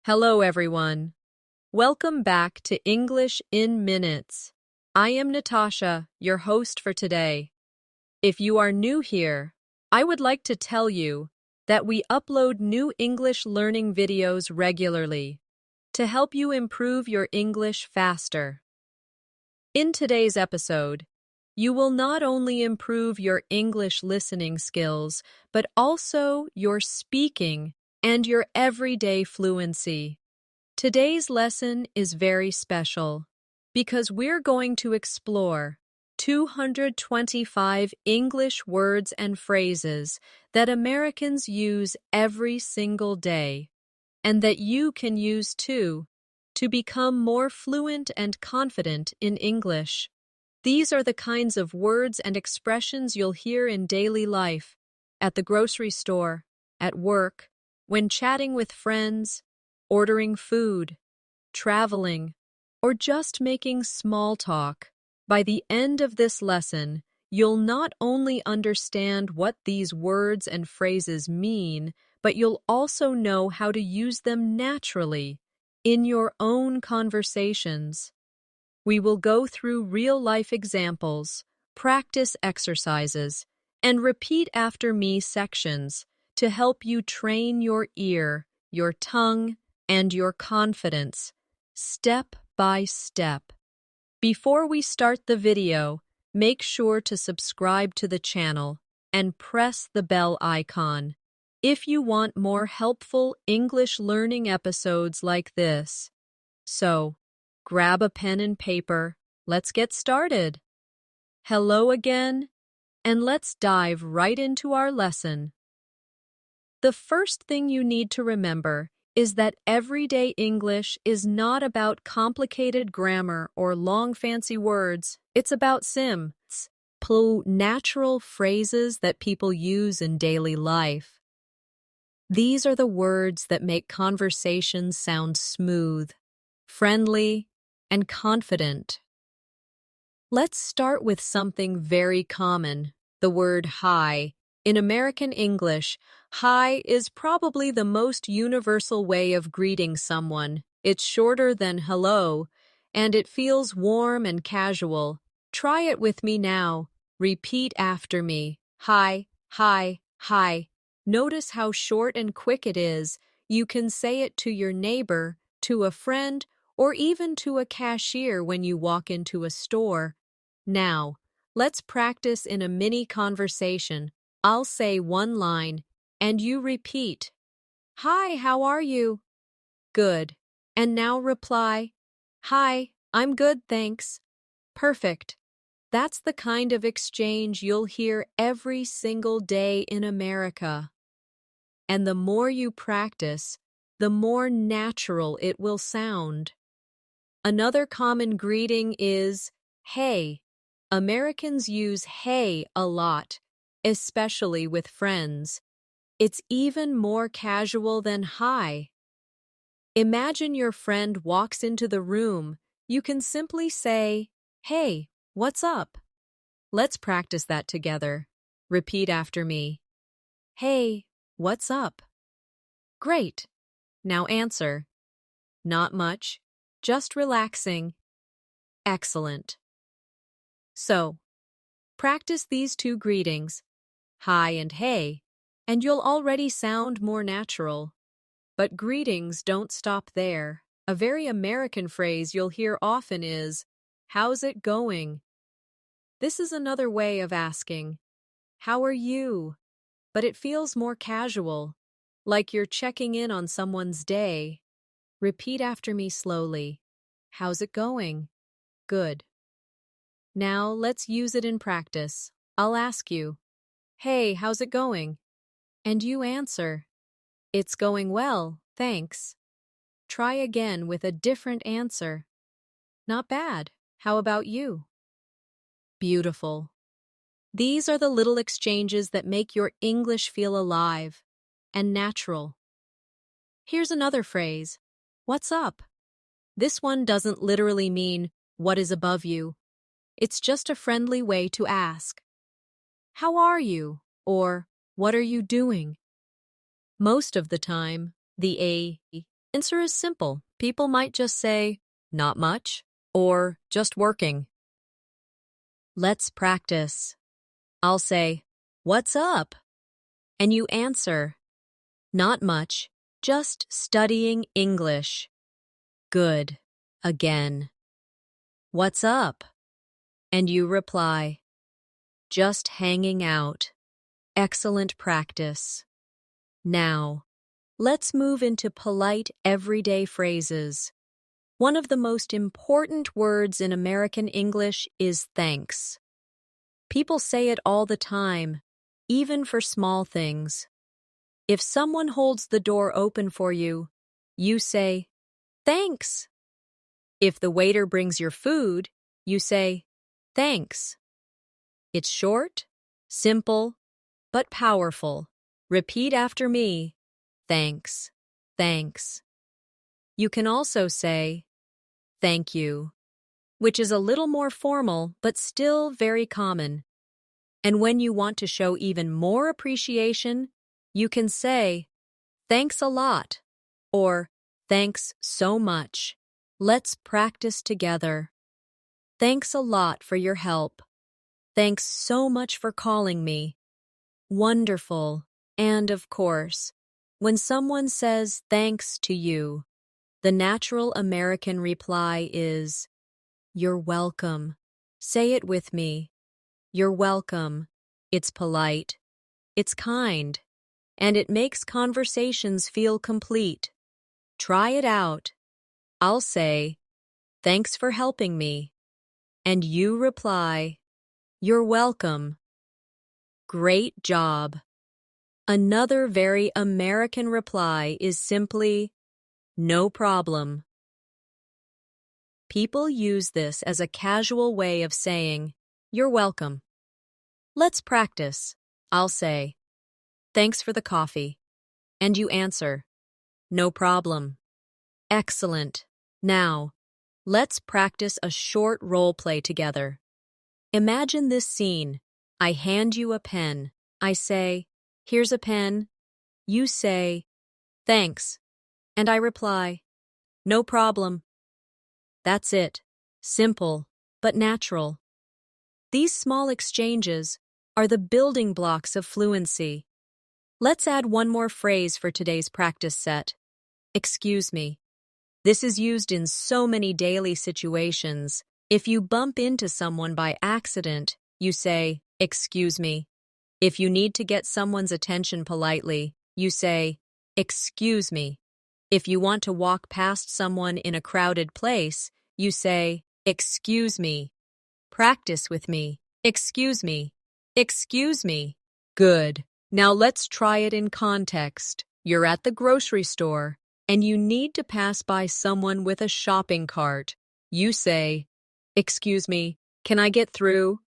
Hello, everyone. Welcome back to English in Minutes. I am Natasha, your host for today. If you are new here, I would like to tell you that we upload new English learning videos regularly to help you improve your English faster. In today's episode, you will not only improve your English listening skills, but also your speaking and your everyday fluency. Today's lesson is very special because we're going to explore 225 English words and phrases that Americans use every single day and that you can use too to become more fluent and confident in English. These are the kinds of words and expressions you'll hear in daily life, at the grocery store, at work, when chatting with friends, ordering food, traveling, or just making small talk. By the end of this lesson, you'll not only understand what these words and phrases mean, but you'll also know how to use them naturally in your own conversations. We will go through real-life examples, practice exercises, and repeat after me sections to help you train your ear, your tongue, and your confidence, step by step. Before we start the video, make sure to subscribe to the channel and press the bell icon if you want more helpful English learning episodes like this. So, grab a pen and paper, let's get started. Hello again, and let's dive right into our lesson. The first thing you need to remember is that everyday English is not about complicated grammar or long fancy words. It's about natural phrases that people use in daily life. These are the words that make conversations sound smooth, friendly, and confident. Let's start with something very common, the word hi. In American English, hi is probably the most universal way of greeting someone. It's shorter than hello, and it feels warm and casual. Try it with me now. Repeat after me. Hi, hi, hi. Notice how short and quick it is. You can say it to your neighbor, to a friend, or even to a cashier when you walk into a store. Now, let's practice in a mini conversation. I'll say one line, and you repeat. Hi, how are you? Good. And now reply. Hi, I'm good, thanks. Perfect. That's the kind of exchange you'll hear every single day in America. And the more you practice, the more natural it will sound. Another common greeting is, hey. Americans use hey a lot, especially with friends. It's even more casual than hi. Imagine your friend walks into the room. You can simply say, hey, what's up? Let's practice that together. Repeat after me. Hey, what's up? Great. Now answer. Not much, just relaxing. Excellent. So, practice these two greetings, hi and hey, and you'll already sound more natural. But greetings don't stop there. A very American phrase you'll hear often is, how's it going? This is another way of asking, how are you? But it feels more casual, like you're checking in on someone's day. Repeat after me slowly. How's it going? Good. Now let's use it in practice. I'll ask you, hey, how's it going? And you answer, it's going well, thanks. Try again with a different answer. Not bad. How about you? Beautiful. These are the little exchanges that make your English feel alive and natural. Here's another phrase. What's up? This one doesn't literally mean what is above you. It's just a friendly way to ask. How are you? Or what are you doing? Most of the time, the A Answer is simple. People might just say, not much, or just working. Let's practice. I'll say, what's up? And you answer, not much, just studying English. Good. Again. What's up? And you reply, just hanging out. Excellent practice. Now, let's move into polite everyday phrases. One of the most important words in American English is thanks. People say it all the time, even for small things. If someone holds the door open for you, you say, thanks. If the waiter brings your food, you say, thanks. It's short, simple, but powerful. Repeat after me, thanks, thanks. You can also say, thank you, which is a little more formal but still very common. And when you want to show even more appreciation, you can say, thanks a lot, or thanks so much. Let's practice together. Thanks a lot for your help. Thanks so much for calling me. Wonderful. And of course, when someone says thanks to you, the natural American reply is, you're welcome. Say it with me. You're welcome. It's polite. It's kind. And it makes conversations feel complete. Try it out. I'll say, thanks for helping me. And you reply, you're welcome. Great job. Another very American reply is simply, no problem. People use this as a casual way of saying, you're welcome. Let's practice. I'll say, thanks for the coffee. And you answer, no problem. Excellent. Now, let's practice a short role play together. Imagine this scene. I hand you a pen. I say, here's a pen. You say, thanks. And I reply, no problem. That's it. Simple, but natural. These small exchanges are the building blocks of fluency. Let's add one more phrase for today's practice set. Excuse me. This is used in so many daily situations. If you bump into someone by accident, you say, excuse me. If you need to get someone's attention politely, you say, excuse me. If you want to walk past someone in a crowded place, you say, excuse me. Practice with me. Excuse me. Excuse me. Good. Now let's try it in context. You're at the grocery store, and you need to pass by someone with a shopping cart. You say, excuse me, can I get through?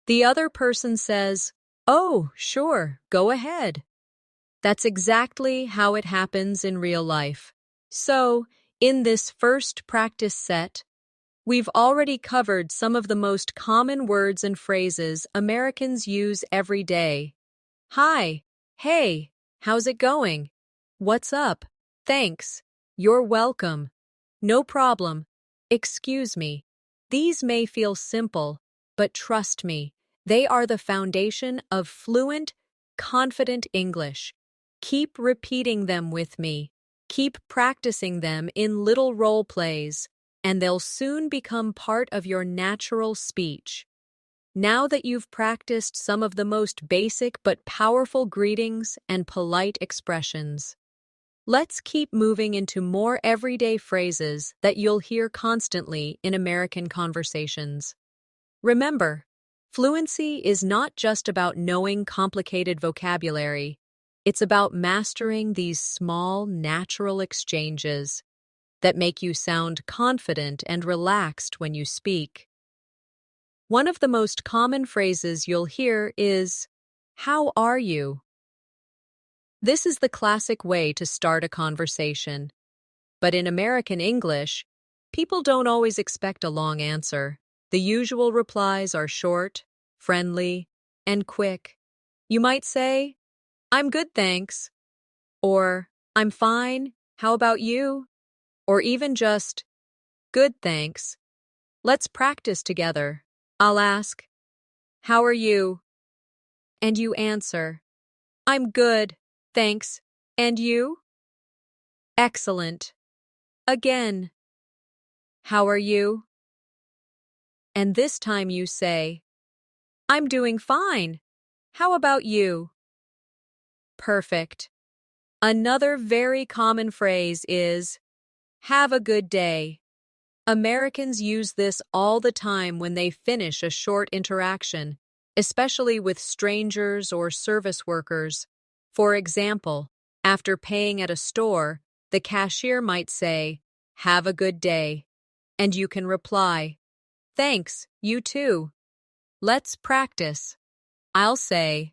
The other person says, oh, sure, go ahead. That's exactly how it happens in real life. So, in this first practice set, we've already covered some of the most common words and phrases Americans use every day. Hi, hey, how's it going? What's up? Thanks. You're welcome. No problem. Excuse me. These may feel simple, but trust me, they are the foundation of fluent, confident English. Keep repeating them with me. Keep practicing them in little role plays, and they'll soon become part of your natural speech. Now that you've practiced some of the most basic but powerful greetings and polite expressions, let's keep moving into more everyday phrases that you'll hear constantly in American conversations. Remember, fluency is not just about knowing complicated vocabulary. It's about mastering these small, natural exchanges that make you sound confident and relaxed when you speak. One of the most common phrases you'll hear is, "How are you?" This is the classic way to start a conversation. But in American English, people don't always expect a long answer. The usual replies are short, friendly, and quick. You might say, "I'm good, thanks," or "I'm fine, How about you? Or even just, good, thanks. Let's practice together. I'll ask, how are you? And you answer, I'm good, thanks. And you? Excellent. Again, how are you? And this time you say, I'm doing fine. How about you? Perfect. Another very common phrase is, have a good day. Americans use this all the time when they finish a short interaction, especially with strangers or service workers. For example, after paying at a store, the cashier might say, have a good day. And you can reply, thanks, you too. Let's practice. I'll say,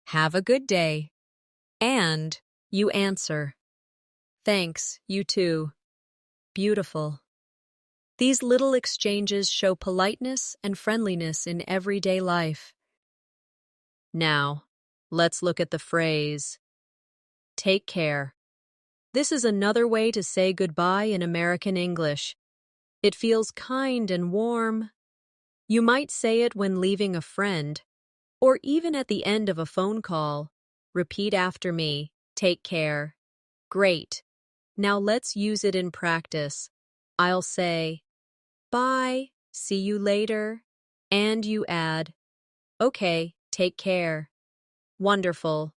have a good day. And you answer, thanks, you too. Beautiful. These little exchanges show politeness and friendliness in everyday life. Now, let's look at the phrase, take care. This is another way to say goodbye in American English. It feels kind and warm. You might say it when leaving a friend, or even at the end of a phone call. Repeat after me, take care. Great. Now let's use it in practice. I'll say, bye, see you later, and you add, okay, take care. Wonderful.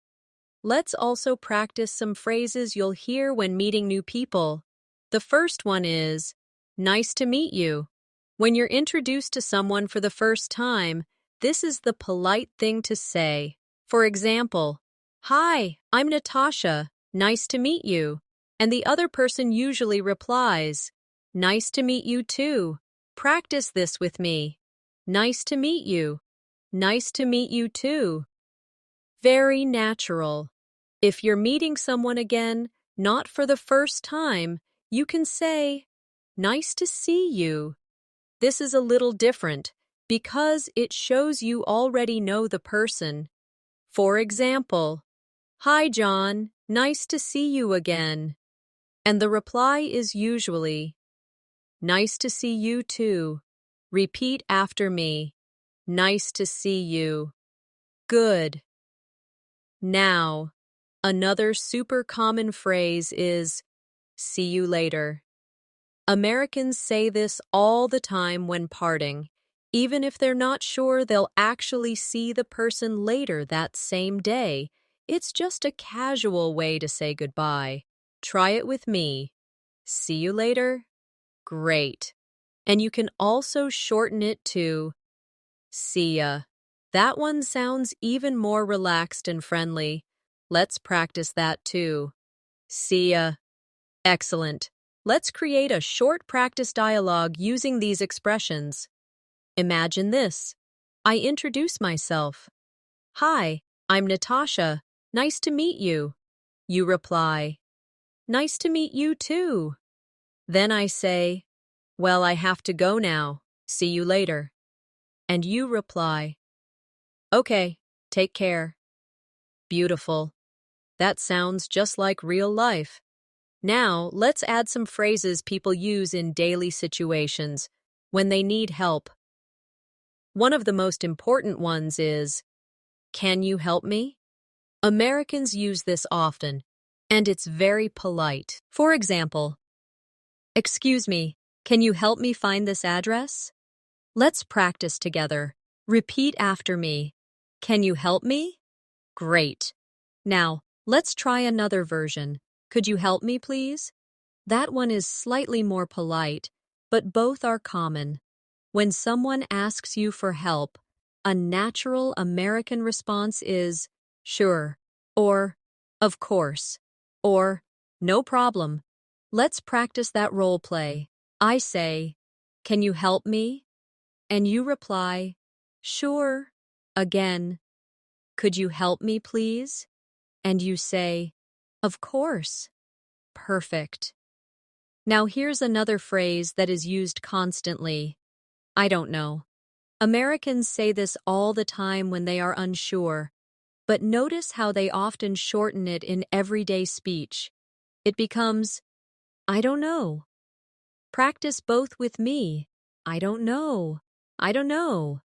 Let's also practice some phrases you'll hear when meeting new people. The first one is, nice to meet you. When you're introduced to someone for the first time, this is the polite thing to say. For example, hi, I'm Natasha. Nice to meet you. And the other person usually replies, nice to meet you too. Practice this with me. Nice to meet you. Nice to meet you too. Very natural. If you're meeting someone again, not for the first time, you can say, nice to see you. This is a little different because it shows you already know the person. For example, hi John, nice to see you again. And the reply is usually, nice to see you too. Repeat after me. Nice to see you. Good. Now, another super common phrase is, see you later. Americans say this all the time when parting, even if they're not sure they'll actually see the person later that same day. It's just a casual way to say goodbye. Try it with me. See you later? Great. And you can also shorten it to see ya. That one sounds even more relaxed and friendly. Let's practice that too. See ya. Excellent. Let's create a short practice dialogue using these expressions. Imagine this. I introduce myself. Hi, I'm Natasha. Nice to meet you. You reply, nice to meet you too. Then I say, well, I have to go now. See you later. And you reply, okay, take care. Beautiful. That sounds just like real life. Now, let's add some phrases people use in daily situations when they need help. One of the most important ones is, can you help me? Americans use this often, and it's very polite. For example, excuse me, can you help me find this address? Let's practice together. Repeat after me. Can you help me? Great. Now, let's try another version. Could you help me, please? That one is slightly more polite, but both are common. When someone asks you for help, a natural American response is, sure, or, of course, or, no problem. Let's practice that role play. I say, can you help me? And you reply, sure. Again, could you help me, please? And you say, of course. Perfect. Now here's another phrase that is used constantly. I don't know. Americans say this all the time when they are unsure, but notice how they often shorten it in everyday speech. it becomes, I don't know. Practice both with me. I don't know. I don't know.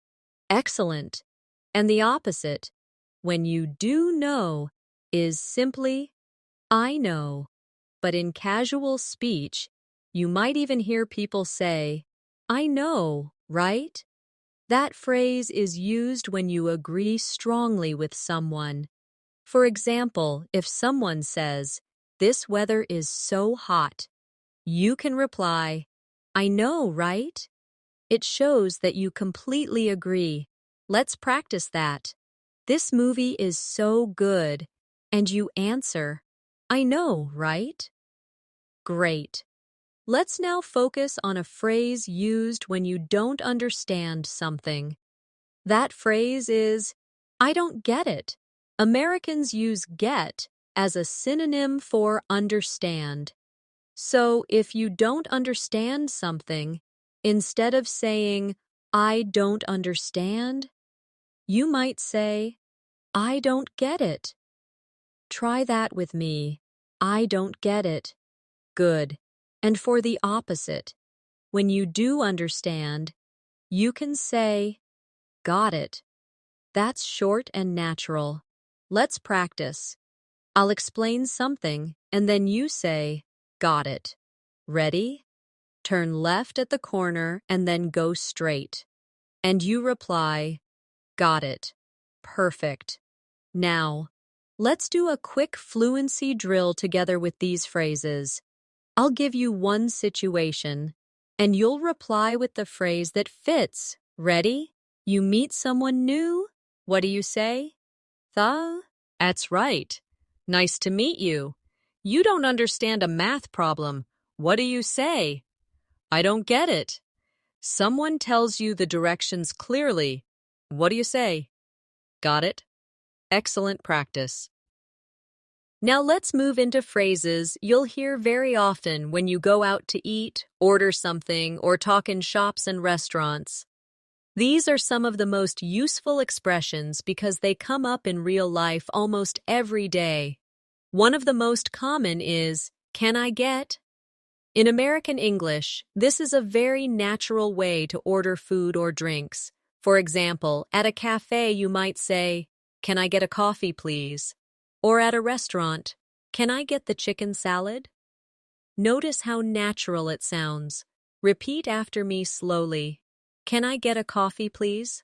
Excellent. And the opposite, when you do know, is simply, I know. But in casual speech, you might even hear people say, I know, right? That phrase is used when you agree strongly with someone. For example, if someone says, this weather is so hot, you can reply, I know, right? It shows that you completely agree. Let's practice that. This movie is so good. And you answer, I know, right? Great. Let's now focus on a phrase used when you don't understand something. That phrase is, I don't get it. Americans use get as a synonym for understand. So if you don't understand something, instead of saying, I don't understand, you might say, I don't get it. Try that with me. I don't get it. Good. And for the opposite, when you do understand, you can say, got it. That's short and natural. Let's practice. I'll explain something, and then you say, got it. Ready? Turn left at the corner and then go straight. And you reply, got it. Perfect. Now, let's do a quick fluency drill together with these phrases. I'll give you one situation, and you'll reply with the phrase that fits. Ready? You meet someone new? What do you say? That's right. Nice to meet you. You don't understand a math problem. What do you say? I don't get it. Someone tells you the directions clearly. What do you say? Got it? Excellent practice. Now let's move into phrases you'll hear very often when you go out to eat, order something, or talk in shops and restaurants. These are some of the most useful expressions because they come up in real life almost every day. One of the most common is, can I get? In American English, this is a very natural way to order food or drinks. For example, at a cafe you might say, can I get a coffee, please? Or at a restaurant, can I get the chicken salad? Notice how natural it sounds. Repeat after me slowly. Can I get a coffee, please?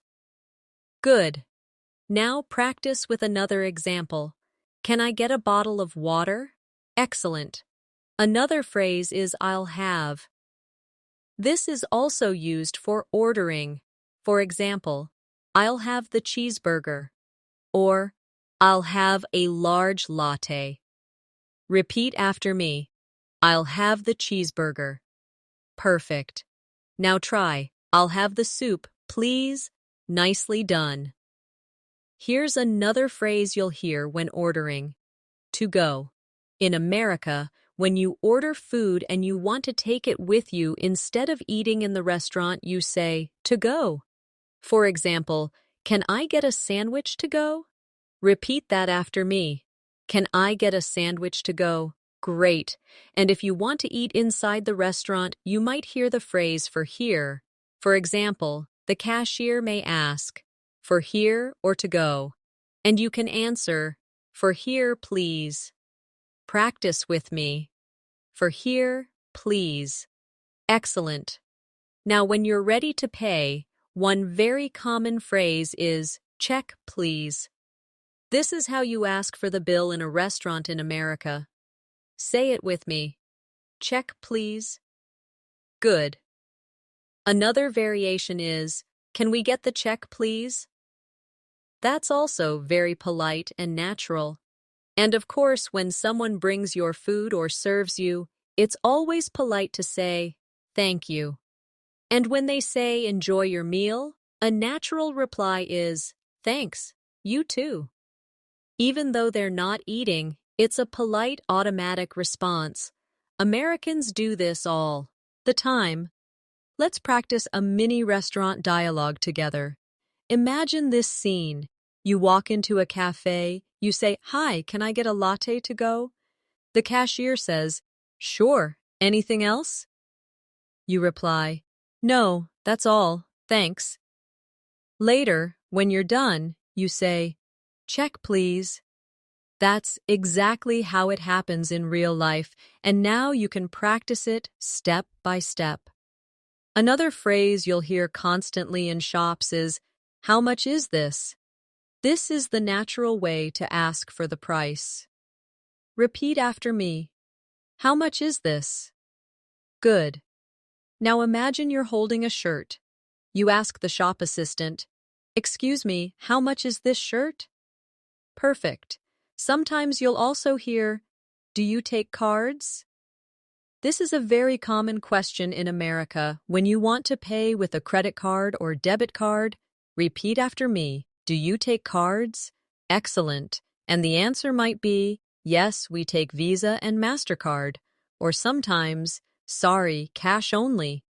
Good. Now practice with another example. Can I get a bottle of water? Excellent. Another phrase is I'll have. This is also used for ordering. For example, I'll have the cheeseburger. Or, I'll have a large latte. Repeat after me. I'll have the cheeseburger. Perfect. Now try. I'll have the soup, please. Nicely done. Here's another phrase you'll hear when ordering. To go. In America, when you order food and you want to take it with you instead of eating in the restaurant, you say, to go. For example, can I get a sandwich to go? Repeat that after me. Can I get a sandwich to go? Great. And if you want to eat inside the restaurant, you might hear the phrase for here. For example, the cashier may ask, for here or to go? And you can answer, for here, please. Practice with me. For here, please. Excellent. Now, when you're ready to pay, one very common phrase is, check, please. This is how you ask for the bill in a restaurant in America. Say it with me. Check, please. Good. Another variation is, can we get the check, please? That's also very polite and natural. And of course, when someone brings your food or serves you, it's always polite to say, thank you. And when they say, enjoy your meal, a natural reply is, thanks, you too. Even though they're not eating, it's a polite, automatic response. Americans do this all the time. Let's practice a mini restaurant dialogue together. Imagine this scene. You walk into a cafe, you say, hi, can I get a latte to go? The cashier says, "Sure, anything else?" You reply, "No, that's all, thanks." Later, when you're done, you say, "Check, please." That's exactly how it happens in real life, and now you can practice it step by step. Another phrase you'll hear constantly in shops is, "How much is this?" This is the natural way to ask for the price. Repeat after me. How much is this? Good. Now imagine you're holding a shirt. You ask the shop assistant, "Excuse me, how much is this shirt?" Perfect. Sometimes you'll also hear, "Do you take cards?" This is a very common question in America. When you want to pay with a credit card or debit card, repeat after me. Do you take cards? Excellent. And the answer might be, yes, we take Visa and MasterCard. Or sometimes, sorry, cash only.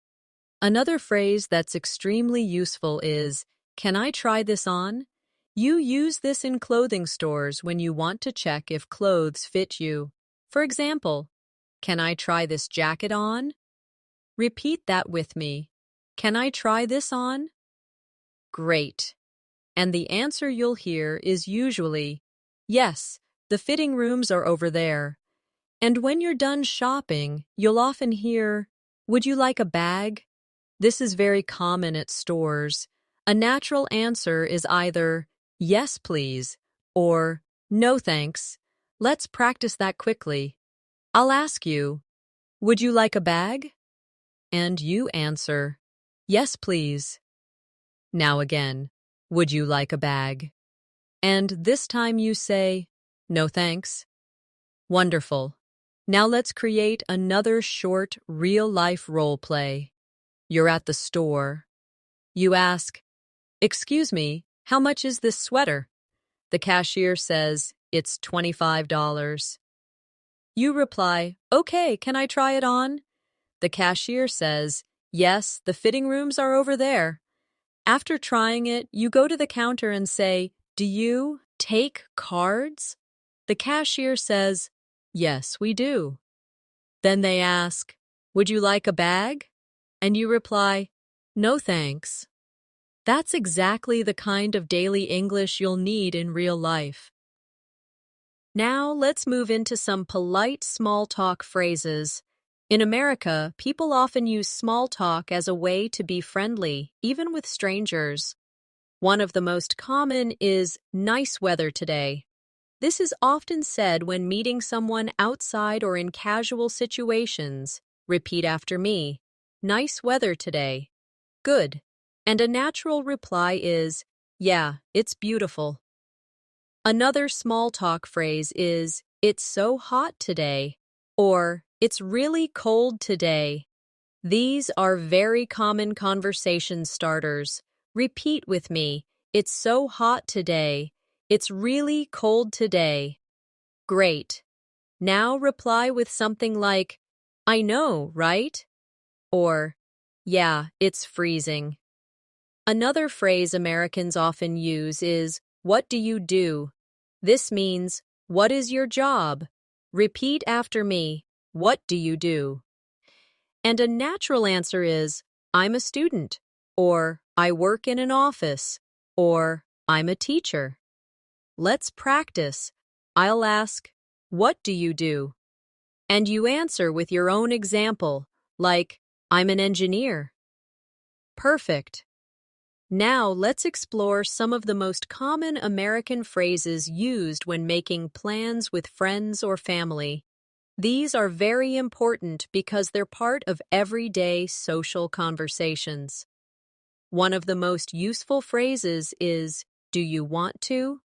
Another phrase that's extremely useful is, "Can I try this on?" You use this in clothing stores when you want to check if clothes fit you. For example, "Can I try this jacket on?" Repeat that with me. "Can I try this on?" Great. And the answer you'll hear is usually, "Yes, the fitting rooms are over there." And when you're done shopping, you'll often hear, "Would you like a bag?" This is very common at stores. A natural answer is either, "Yes, please," or "No, thanks." Let's practice that quickly. I'll ask you, "Would you like a bag?" And you answer, "Yes, please." Now again, "Would you like a bag?" And this time you say, "No, thanks." Wonderful. Now let's create another short, real-life role play. You're at the store. You ask, "Excuse me, how much is this sweater?" The cashier says, "It's $25." You reply, "Okay, can I try it on?" The cashier says, "Yes, the fitting rooms are over there." After trying it, you go to the counter and say, "Do you take cards?" The cashier says, "Yes, we do." Then they ask, "Would you like a bag?" And you reply, "No, thanks." That's exactly the kind of daily English you'll need in real life. Now let's move into some polite small talk phrases. In America, people often use small talk as a way to be friendly, even with strangers. One of the most common is "nice weather today." This is often said when meeting someone outside or in casual situations. Repeat after me. Nice weather today. Good. And a natural reply is, "Yeah, it's beautiful." Another small talk phrase is, "It's so hot today," or "It's really cold today." These are very common conversation starters. Repeat with me. "It's so hot today." "It's really cold today." Great. Now reply with something like, "I know, right?" Or, "Yeah, it's freezing." Another phrase Americans often use is, "What do you do?" This means, "What is your job?" Repeat after me. What do you do? And a natural answer is, "I'm a student," or "I work in an office," or "I'm a teacher." Let's practice. I'll ask, "What do you do?" And you answer with your own example, like, "I'm an engineer." Perfect. Now let's explore some of the most common American phrases used when making plans with friends or family. These are very important because they're part of everyday social conversations. One of the most useful phrases is, "Do you want to?"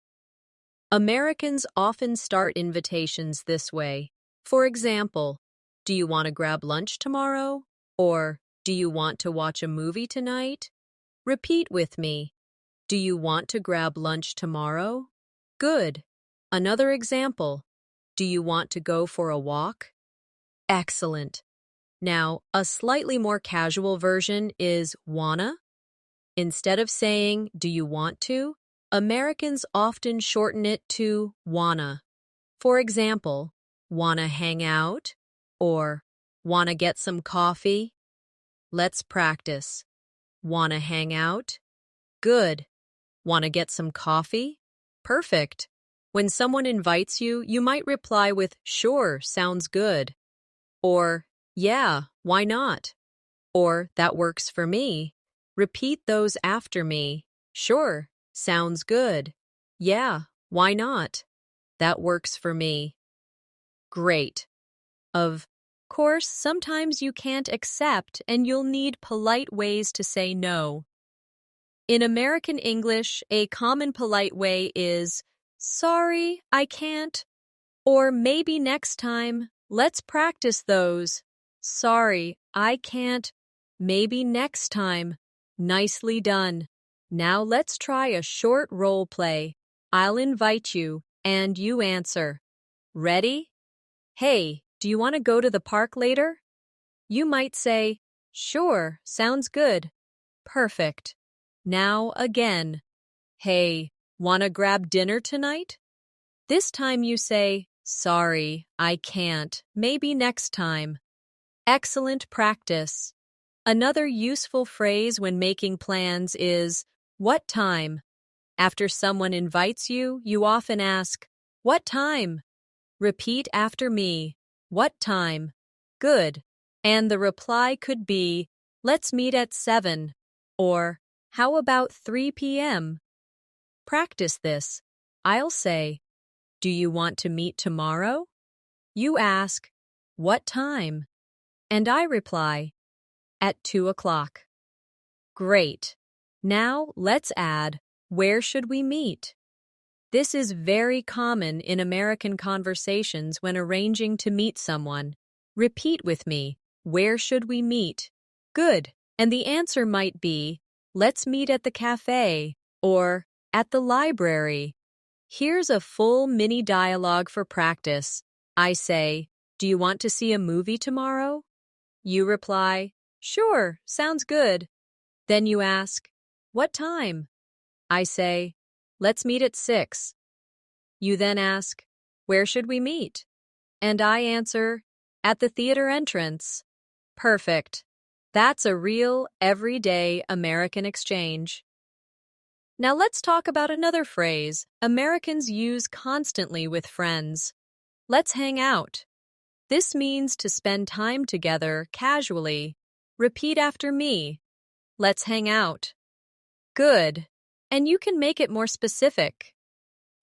Americans often start invitations this way. For example, "Do you want to grab lunch tomorrow?" Or, "Do you want to watch a movie tonight?" Repeat with me. "Do you want to grab lunch tomorrow?" Good. Another example. "Do you want to go for a walk?" Excellent. Now, a slightly more casual version is wanna. Instead of saying, "Do you want to?" Americans often shorten it to wanna. For example, Wanna hang out? Or wanna get some coffee? Let's practice. Wanna hang out? Good. Wanna get some coffee? Perfect. When someone invites you, you might reply with, sure, sounds good. Or, yeah, why not? Or, that works for me. Repeat those after me. Sure, sounds good. Yeah, why not? That works for me. Great. Of course, sometimes you can't accept and you'll need polite ways to say no. In American English, a common polite way is, sorry, I can't. Or maybe next time, let's practice those. Sorry, I can't. Maybe next time. Nicely done. Now let's try a short role play. I'll invite you, and you answer. Ready? Hey, do you want to go to the park later? You might say, sure, sounds good. Perfect. Now again. Hey, wanna grab dinner tonight? This time you say, sorry, I can't. Maybe next time. Excellent practice. Another useful phrase when making plans is, what time? After someone invites you, you often ask, what time? Repeat after me. What time? Good. And the reply could be, let's meet at 7. Or, how about 3 p.m.? Practice this. I'll say, do you want to meet tomorrow? You ask, what time? And I reply, at 2 o'clock. Great. Now let's add, where should we meet? This is very common in American conversations when arranging to meet someone. Repeat with me, where should we meet? Good. And the answer might be, let's meet at the cafe, or at the library. Here's a full mini dialogue for practice. I say, do you want to see a movie tomorrow? You reply, sure, sounds good. Then you ask, what time? I say, let's meet at 6. You then ask, where should we meet? And I answer, at the theater entrance. Perfect. That's a real, everyday American exchange. Now let's talk about another phrase Americans use constantly with friends. Let's hang out. This means to spend time together casually. Repeat after me. Let's hang out. Good. And you can make it more specific.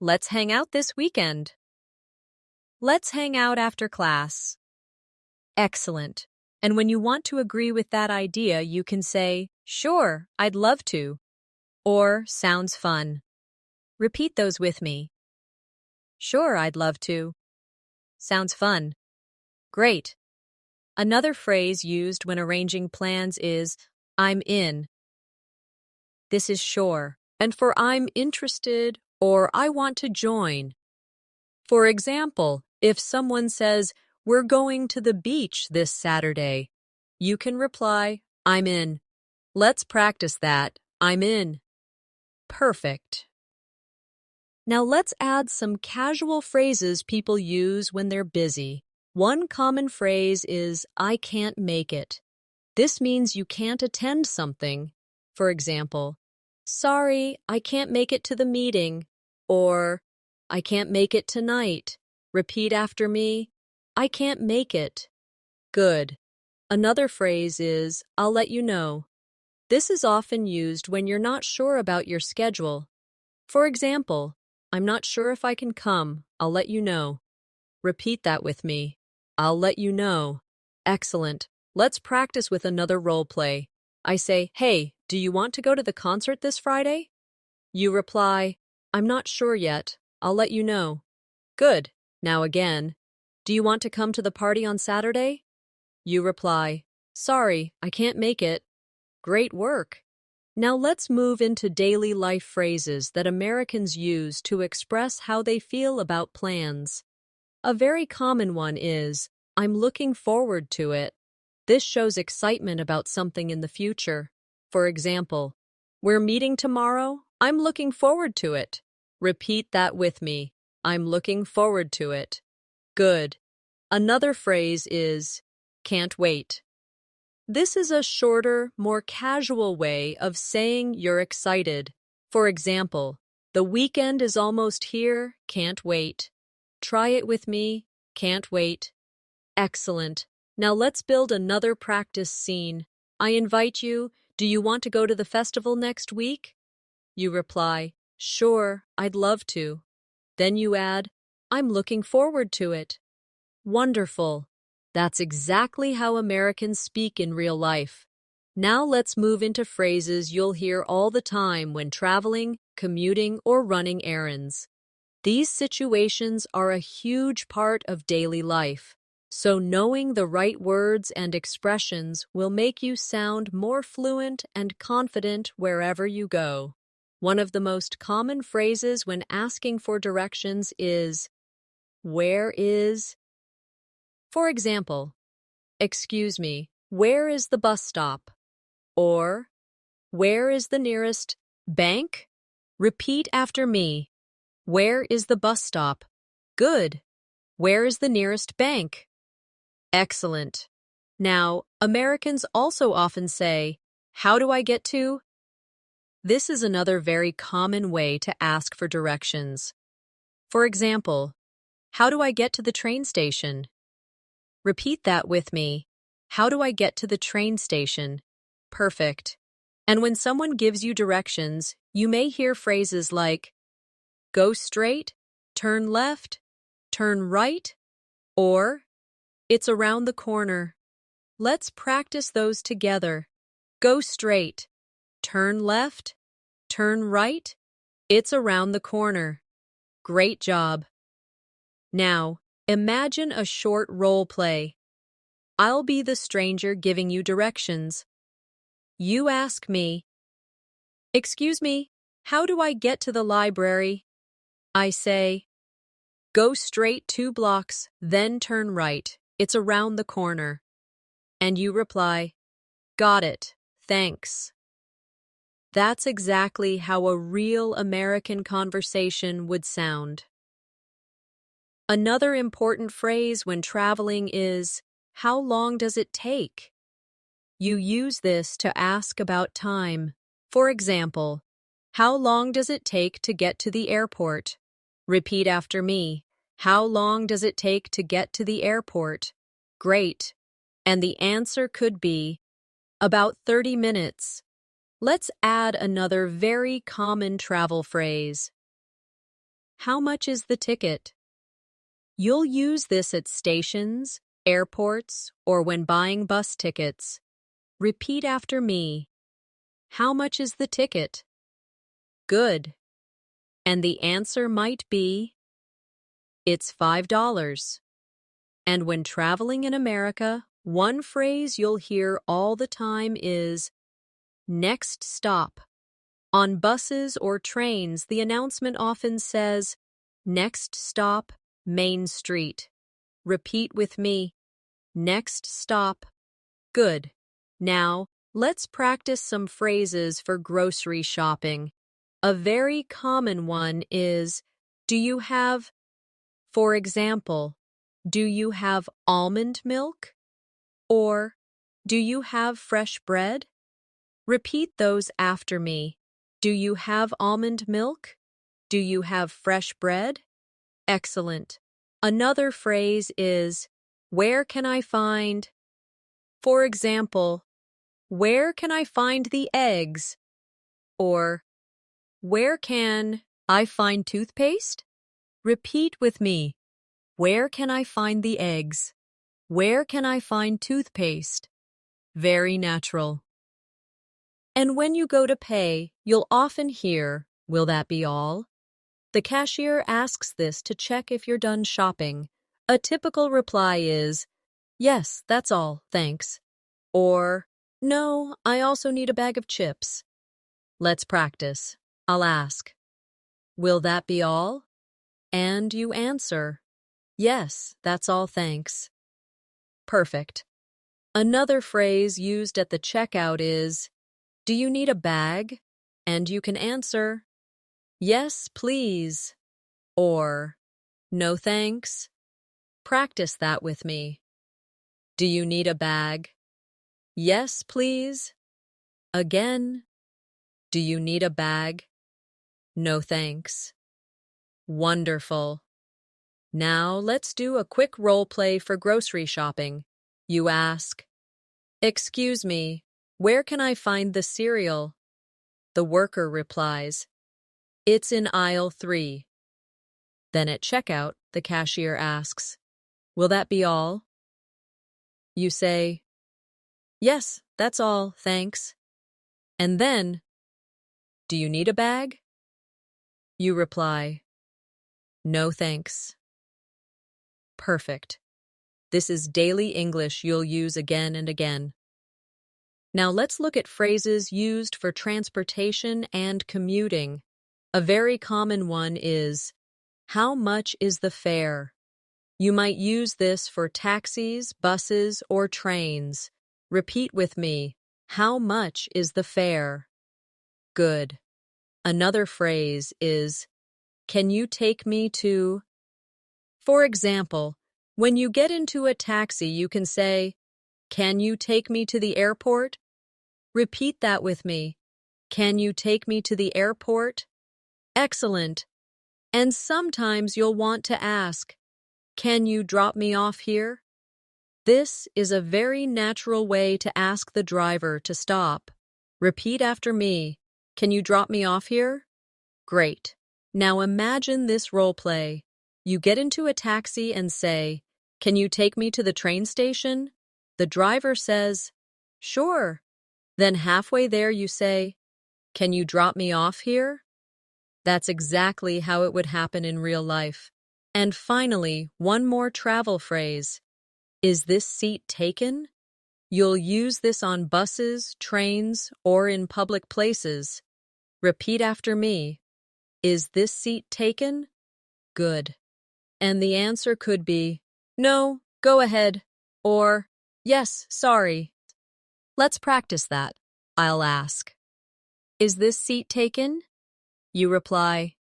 Let's hang out this weekend. Let's hang out after class. Excellent. And when you want to agree with that idea, you can say, sure, I'd love to. Or, sounds fun. Repeat those with me. Sure, I'd love to. Sounds fun. Great. Another phrase used when arranging plans is, I'm in. This is sure. And for I'm interested or I want to join. For example, if someone says, we're going to the beach this Saturday, you can reply, I'm in. Let's practice that. I'm in. Perfect. Now let's add some casual phrases people use when they're busy. One common phrase is, I can't make it. This means you can't attend something. For example, sorry, I can't make it to the meeting. Or, I can't make it tonight. Repeat after me. I can't make it. Good. Another phrase is, I'll let you know. This is often used when you're not sure about your schedule. For example, I'm not sure if I can come. I'll let you know. Repeat that with me. I'll let you know. Excellent. Let's practice with another role play. I say, hey, do you want to go to the concert this Friday? You reply, I'm not sure yet. I'll let you know. Good. Now again. Do you want to come to the party on Saturday? You reply, sorry, I can't make it. Great work. Now let's move into daily life phrases that Americans use to express how they feel about plans. A very common one is, I'm looking forward to it. This shows excitement about something in the future. For example, we're meeting tomorrow. I'm looking forward to it. Repeat that with me. I'm looking forward to it. Good. Another phrase is, can't wait. This is a shorter, more casual way of saying you're excited. For example, the weekend is almost here, can't wait. Try it with me, can't wait. Excellent. Now let's build another practice scene. I invite you, do you want to go to the festival next week? You reply, sure, I'd love to. Then you add, I'm looking forward to it. Wonderful. That's exactly how Americans speak in real life. Now let's move into phrases you'll hear all the time when traveling, commuting, or running errands. These situations are a huge part of daily life, so knowing the right words and expressions will make you sound more fluent and confident wherever you go. One of the most common phrases when asking for directions is, where is? For example, excuse me, where is the bus stop? Or, where is the nearest bank? Repeat after me. Where is the bus stop? Good. Where is the nearest bank? Excellent. Now, Americans also often say, how do I get to? This is another very common way to ask for directions. For example, how do I get to the train station? Repeat that with me. How do I get to the train station? Perfect. And when someone gives you directions, you may hear phrases like, go straight, turn left, turn right, or it's around the corner. Let's practice those together. Go straight, turn left, turn right, it's around the corner. Great job. Now, imagine a short role play. I'll be the stranger giving you directions. You ask me, excuse me, how do I get to the library? I say, go straight 2 blocks, then turn right. It's around the corner. And you reply, got it, thanks. That's exactly how a real American conversation would sound. Another important phrase when traveling is, how long does it take? You use this to ask about time. For example, how long does it take to get to the airport? Repeat after me. How long does it take to get to the airport? Great. And the answer could be, about 30 minutes. Let's add another very common travel phrase. How much is the ticket? You'll use this at stations, airports, or when buying bus tickets. Repeat after me. How much is the ticket? Good. And the answer might be, it's $5. And when traveling in America, one phrase you'll hear all the time is, next stop. On buses or trains, the announcement often says, next stop, Main Street. Repeat with me. Next stop. Good. Now, let's practice some phrases for grocery shopping. A very common one is, do you have, for example, do you have almond milk? Or, do you have fresh bread? Repeat those after me. Do you have almond milk? Do you have fresh bread? Excellent. Another phrase is, where can I find? For example, where can I find the eggs? Or, where can I find toothpaste? Repeat with me. Where can I find the eggs? Where can I find toothpaste? Very natural. And when you go to pay, you'll often hear, will that be all? The cashier asks this to check if you're done shopping. A typical reply is, yes, that's all, thanks. Or, no, I also need a bag of chips. Let's practice. I'll ask, will that be all? And you answer, yes, that's all, thanks. Perfect. Another phrase used at the checkout is, do you need a bag? And you can answer, yes, please. Or, no thanks. practice that with me. Do you need a bag? Yes, please. Again. Do you need a bag? No, thanks. Wonderful. Now let's do a quick role play for grocery shopping. You ask, "Excuse me, where can I find the cereal?" The worker replies, "It's in aisle 3. Then at checkout, the cashier asks, "Will that be all?" You say, "Yes, that's all, thanks." And then, "Do you need a bag?" You reply, "No, thanks." Perfect. This is daily English you'll use again and again. Now let's look at phrases used for transportation and commuting. A very common one is, "How much is the fare?" You might use this for taxis, buses, or trains. Repeat with me, "How much is the fare?" Good. Another phrase is, "Can you take me to?" For example, when you get into a taxi, you can say, "Can you take me to the airport?" Repeat that with me. "Can you take me to the airport?" Excellent. And sometimes you'll want to ask, "Can you drop me off here?" This is a very natural way to ask the driver to stop. Repeat after me. "Can you drop me off here?" Great. Now imagine this role play. You get into a taxi and say, "Can you take me to the train station?" The driver says, "Sure." Then halfway there you say, "Can you drop me off here?" That's exactly how it would happen in real life. And finally, one more travel phrase. Is this seat taken? You'll use this on buses, trains, or in public places. Repeat after me. Is this seat taken? Good. And the answer could be, "No, go ahead," or "Yes, sorry." Let's practice that. I'll ask, "Is this seat taken?" You reply,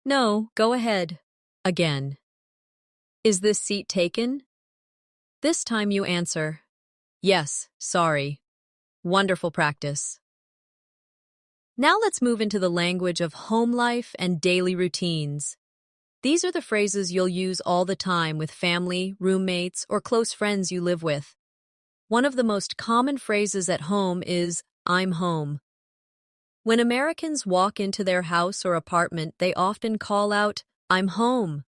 "No, go ahead." Again. "Is this seat taken?" This time you answer, "Yes, sorry." Wonderful practice. Now let's move into the language of home life and daily routines. These are the phrases you'll use all the time with family, roommates, or close friends you live with. One of the most common phrases at home is, "I'm home." When Americans walk into their house or apartment, they often call out, "I'm home."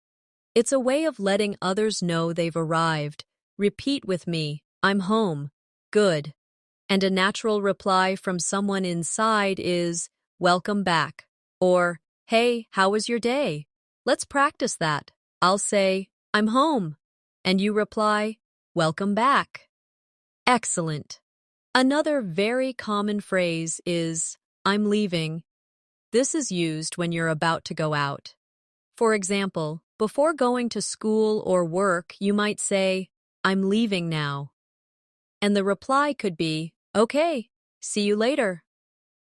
It's a way of letting others know they've arrived. Repeat with me, "I'm home." Good. And a natural reply from someone inside is, "Welcome back," or "Hey, how was your day?" Let's practice that. I'll say, "I'm home," and you reply, "Welcome back." Excellent. Another very common phrase is, "I'm leaving." This is used when you're about to go out. For example, before going to school or work, you might say, "I'm leaving now." And the reply could be, "Okay, see you later."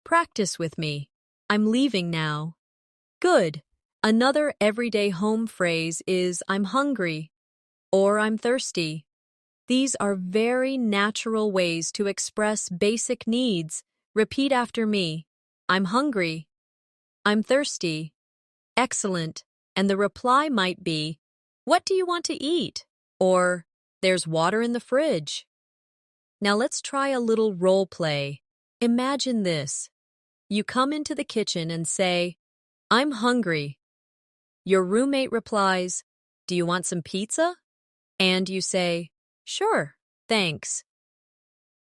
Practice with me. "I'm leaving now." Good. Another everyday home phrase is, "I'm hungry," or "I'm thirsty." These are very natural ways to express basic needs. Repeat after me. "I'm hungry." "I'm thirsty." Excellent. And the reply might be, "What do you want to eat?" Or, "There's water in the fridge." Now let's try a little role play. Imagine this. You come into the kitchen and say, "I'm hungry." Your roommate replies, "Do you want some pizza?" And you say, "Sure, thanks."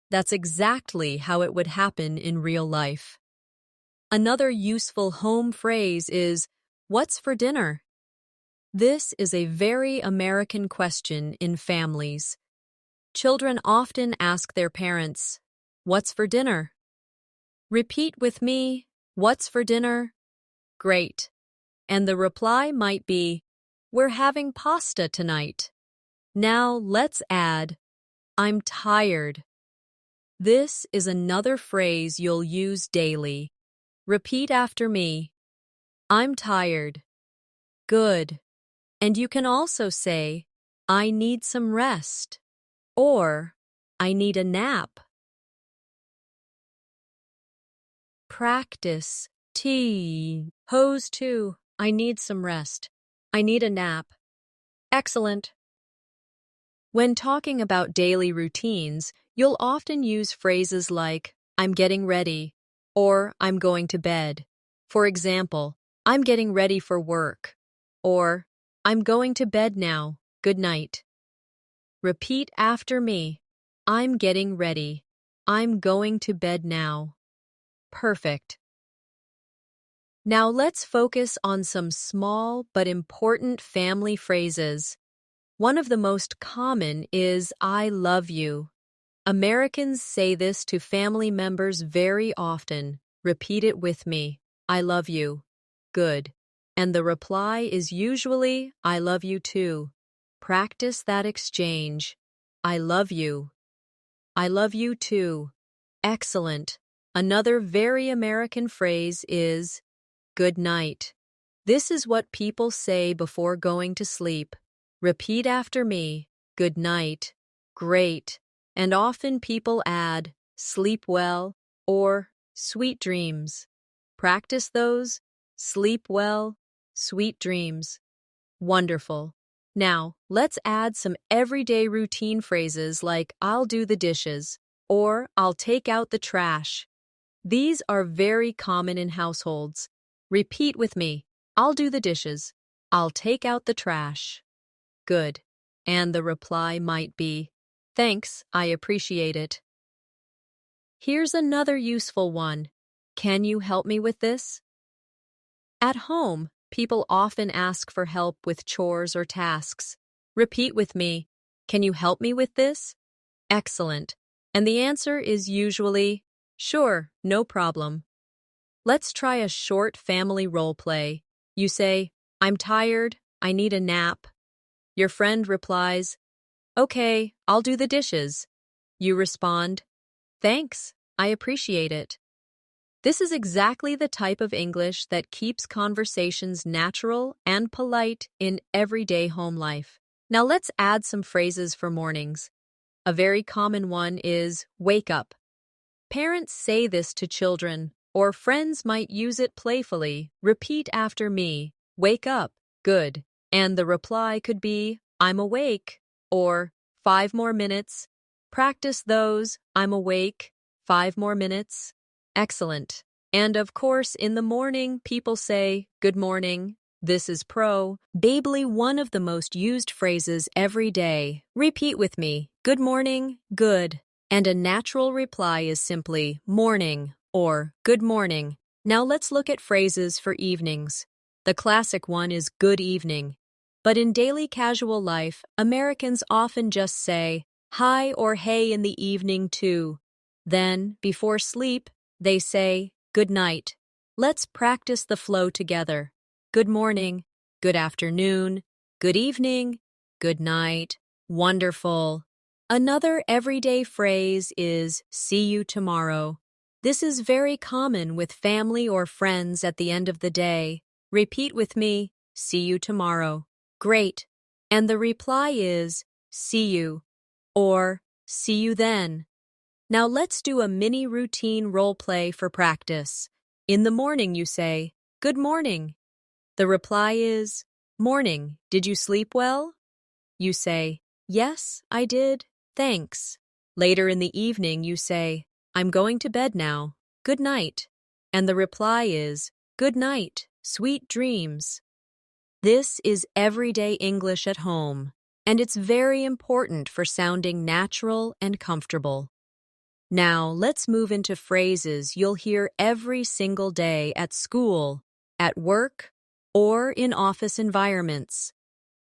That's exactly how it would happen in real life. Another useful home phrase is, "What's for dinner?" This is a very American question in families. Children often ask their parents, "What's for dinner?" Repeat with me, "What's for dinner?" Great. And the reply might be, "We're having pasta tonight." Now let's add, "I'm tired." This is another phrase you'll use daily. Repeat after me. "I'm tired." Good. And you can also say, I need some rest, or I need a nap. Practice T. Pose 2. I need some rest. I need a nap. Excellent. When talking about daily routines, you'll often use phrases like, I'm getting ready, or I'm going to bed. For example, I'm getting ready for work, or I'm going to bed now. Good night. Repeat after me. I'm getting ready. I'm going to bed now. Perfect. Now let's focus on some small but important family phrases. One of the most common is I love you. Americans say this to family members very often. Repeat it with me. I love you. Good. And the reply is usually I love you too. Practice that exchange. I love you. I love you too. Excellent. Another very American phrase is good night. This is what people say before going to sleep. Repeat after me. Good night. Great. And often people add sleep well or sweet dreams. Practice those. Sleep well, sweet dreams. Wonderful. Now, let's add some everyday routine phrases like I'll do the dishes or I'll take out the trash. These are very common in households. Repeat with me. I'll do the dishes. I'll take out the trash. Good. And the reply might be, thanks, I appreciate it. Here's another useful one. Can you help me with this? At home, people often ask for help with chores or tasks. Repeat with me. Can you help me with this? Excellent. And the answer is usually, sure, no problem. Let's try a short family role play. You say, I'm tired, I need a nap. Your friend replies, okay, I'll do the dishes. You respond, thanks, I appreciate it. This is exactly the type of English that keeps conversations natural and polite in everyday home life. Now let's add some phrases for mornings. A very common one is wake up. Parents say this to children, or friends might use it playfully. Repeat after me. Wake up. Good. And the reply could be, I'm awake, or 5 more minutes. Practice those. I'm awake. 5 more minutes. Excellent. And of course, in the morning, people say, good morning. This is probably one of the most used phrases every day. Repeat with me. Good morning. Good. And a natural reply is simply morning or good morning. Now let's look at phrases for evenings. The classic one is good evening. But in daily casual life, Americans often just say hi or hey in the evening too. Then, before sleep, they say good night. Let's practice the flow together. Good morning, good afternoon, good evening, good night. Wonderful. Another everyday phrase is see you tomorrow. This is very common with family or friends at the end of the day. Repeat with me, see you tomorrow. Great. And the reply is, see you, or see you then. Now let's do a mini routine role play for practice. In the morning you say, good morning. The reply is, morning, did you sleep well? You say, yes, I did, thanks. Later in the evening you say, I'm going to bed now, good night. And the reply is, good night, sweet dreams. This is everyday English at home, and it's very important for sounding natural and comfortable. Now, let's move into phrases you'll hear every single day at school, at work, or in office environments.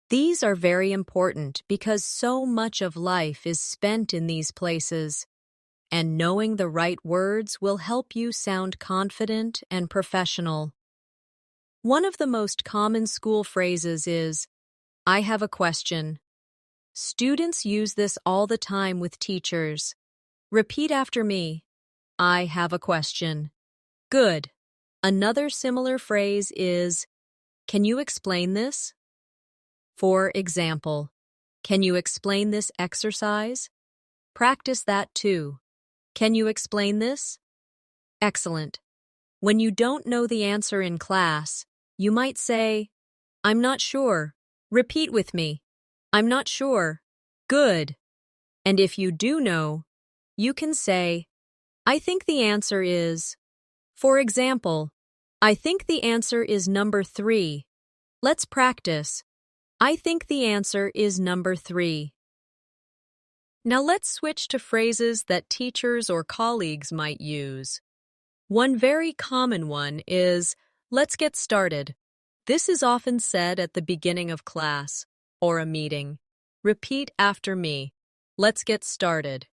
These are very important because so much of life is spent in these places, and knowing the right words will help you sound confident and professional. One of the most common school phrases is, I have a question. Students use this all the time with teachers. Repeat after me. I have a question. Good. Another similar phrase is, can you explain this? For example, Can you explain this exercise? Practice that too. Can you explain this? Excellent. When you don't know the answer in class, you might say, I'm not sure. Repeat with me. I'm not sure. Good. And if you do know, you can say, I think the answer is. For example, I think the answer is number 3. Let's practice. I think the answer is number 3. Now let's switch to phrases that teachers or colleagues might use. One very common one is, let's get started. This is often said at the beginning of class or a meeting. Repeat after me. Let's get started.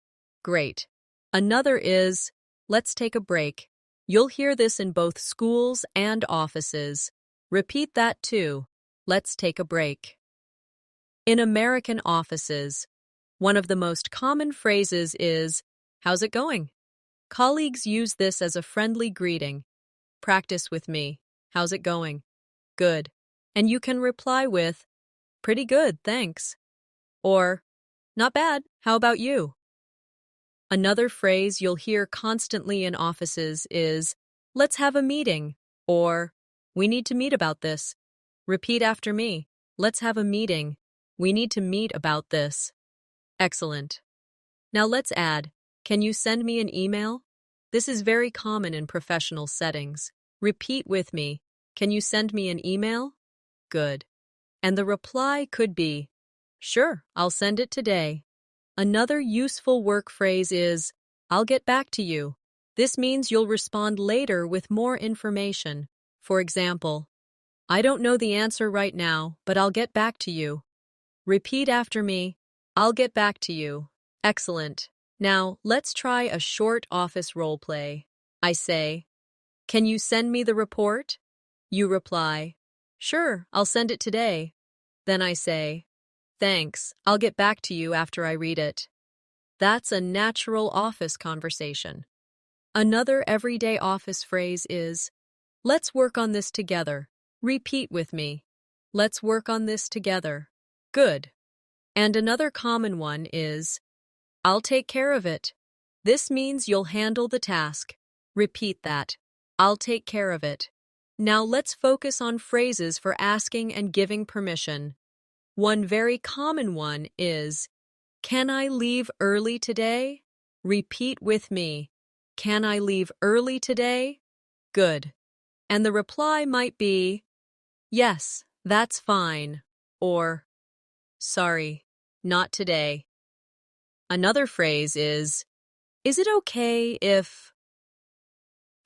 Great. Another is, let's take a break. You'll hear this in both schools and offices. Repeat that too. Let's take a break. In American offices, one of the most common phrases is, how's it going? Colleagues use this as a friendly greeting. Practice with me. How's it going? Good. And you can reply with, pretty good, thanks. Or, not bad, how about you? Another phrase you'll hear constantly in offices is, let's have a meeting, or, we need to meet about this. Repeat after me. Let's have a meeting. We need to meet about this. Excellent. Now let's add, can you send me an email? This is very common in professional settings. Repeat with me. Can you send me an email? Good. And the reply could be, sure, I'll send it today. Another useful work phrase is, I'll get back to you. This means you'll respond later with more information. For example, I don't know the answer right now, but I'll get back to you. Repeat after me. I'll get back to you. Excellent. Now, let's try a short office role play. I say, can you send me the report? You reply, sure, I'll send it today. Then I say, thanks, I'll get back to you after I read it. That's a natural office conversation. Another everyday office phrase is, let's work on this together. Repeat with me. Let's work on this together. Good. And another common one is, I'll take care of it. This means you'll handle the task. Repeat that. I'll take care of it. Now let's focus on phrases for asking and giving permission. One very common one is, can I leave early today? Repeat with me. Can I leave early today? Good. And the reply might be, yes, that's fine, or, sorry, not today. Another phrase is it okay if,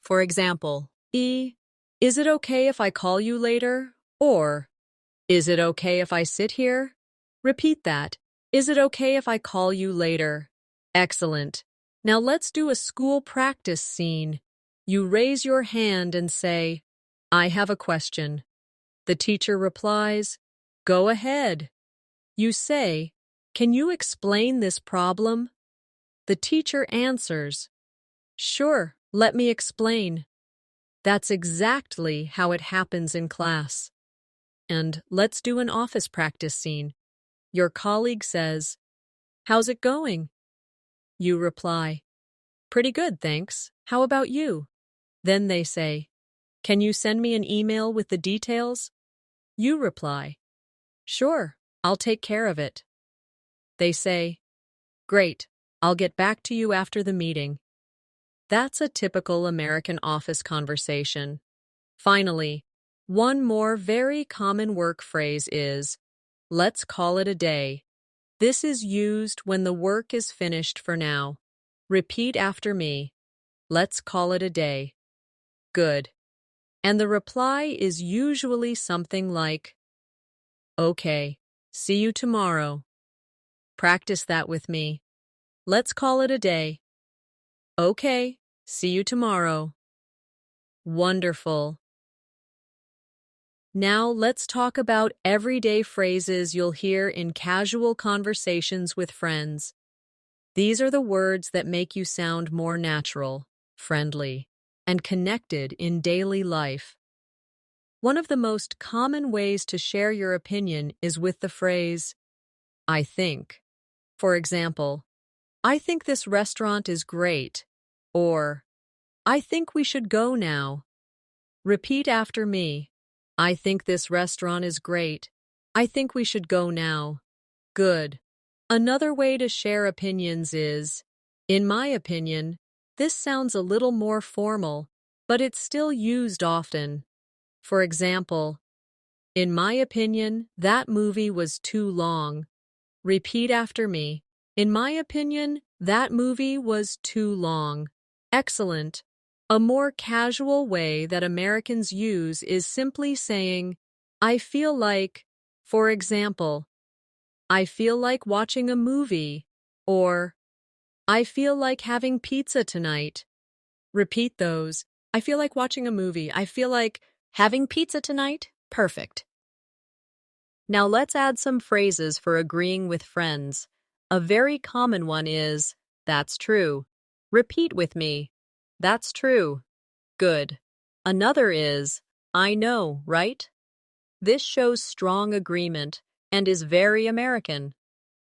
for example, is it okay if I call you later? Or, is it okay if I sit here? Repeat that. Is it okay if I call you later? Excellent. Now let's do a school practice scene. You raise your hand and say, I have a question. The teacher replies, go ahead. You say, can you explain this problem? The teacher answers, sure, let me explain. That's exactly how it happens in class. And let's do an office practice scene. Your colleague says, how's it going? You reply, pretty good, thanks. How about you? Then they say, can you send me an email with the details? You reply, sure, I'll take care of it. They say, great, I'll get back to you after the meeting. That's a typical American office conversation. Finally, one more very common work phrase is, let's call it a day. This is used when the work is finished for now. Repeat after me. Let's call it a day. Good. And the reply is usually something like, okay, see you tomorrow. Practice that with me. Let's call it a day. Okay, see you tomorrow. Wonderful. Now let's talk about everyday phrases you'll hear in casual conversations with friends. These are the words that make you sound more natural, friendly, and connected in daily life. One of the most common ways to share your opinion is with the phrase, I think. For example, I think this restaurant is great. Or, I think we should go now. Repeat after me. I think this restaurant is great. I think we should go now. Good. Another way to share opinions is, in my opinion, this sounds a little more formal, but it's still used often. For example, in my opinion, that movie was too long. Repeat after me. In my opinion, that movie was too long. Excellent. A more casual way that Americans use is simply saying, I feel like, for example, I feel like watching a movie, or I feel like having pizza tonight. Repeat those. I feel like watching a movie. I feel like having pizza tonight. Perfect. Now let's add some phrases for agreeing with friends. A very common one is, that's true. Repeat with me. That's true. Good. Another is, I know, right? This shows strong agreement and is very American.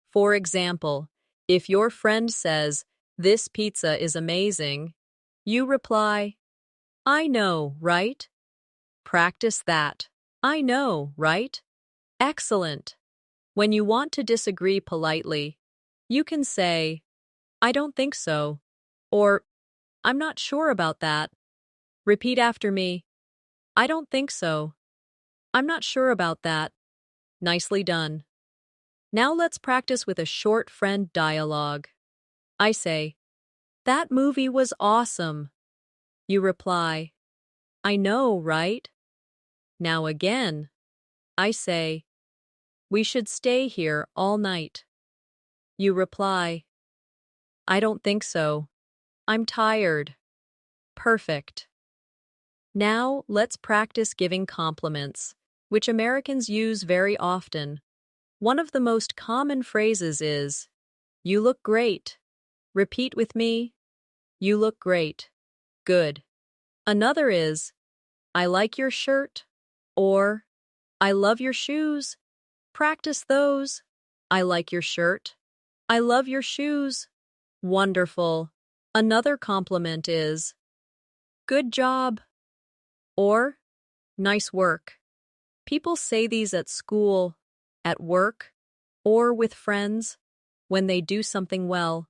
For example, if your friend says, this pizza is amazing, you reply, I know, right? Practice that. I know, right? Excellent. When you want to disagree politely, you can say, I don't think so, or I'm not sure about that. Repeat after me. I don't think so. I'm not sure about that. Nicely done. Now let's practice with a short friend dialogue. I say, that movie was awesome. You reply, I know, right? Now again, I say, we should stay here all night. You reply, I don't think so. I'm tired. Perfect. Now let's practice giving compliments, which Americans use very often. One of the most common phrases is, you look great. Repeat with me. You look great. Good. Another is, I like your shirt, or I love your shoes. Practice those. I like your shirt. I love your shoes. Wonderful. Another compliment is, good job, or nice work. People say these at school, at work, or with friends when they do something well.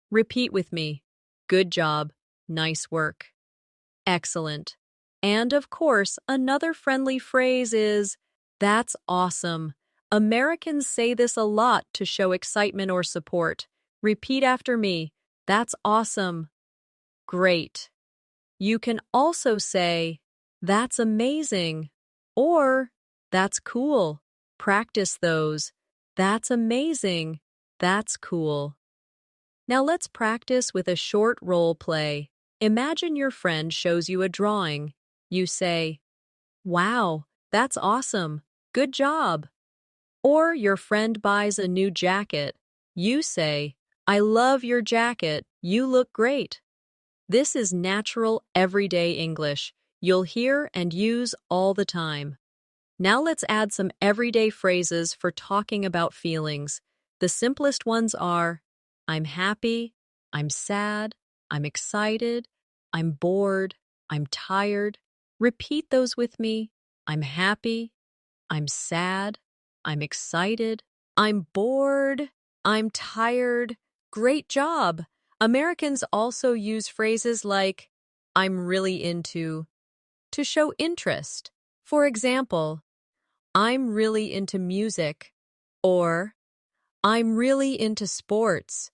Repeat with me. Good job. Nice work. Excellent. And of course, another friendly phrase is, that's awesome. Americans say this a lot to show excitement or support. Repeat after me. That's awesome. Great. You can also say, that's amazing, or that's cool. Practice those. That's amazing. That's cool. Now let's practice with a short role play. Imagine your friend shows you a drawing. You say, wow, that's awesome. Good job. Or your friend buys a new jacket. You say, I love your jacket. You look great. This is natural, everyday English. You'll hear and use all the time. Now let's add some everyday phrases for talking about feelings. The simplest ones are, I'm happy, I'm sad, I'm excited, I'm bored, I'm tired. Repeat those with me. I'm happy, I'm sad, I'm excited, I'm bored, I'm tired. Great job! Americans also use phrases like, I'm really into, to show interest. For example, I'm really into music, or I'm really into sports.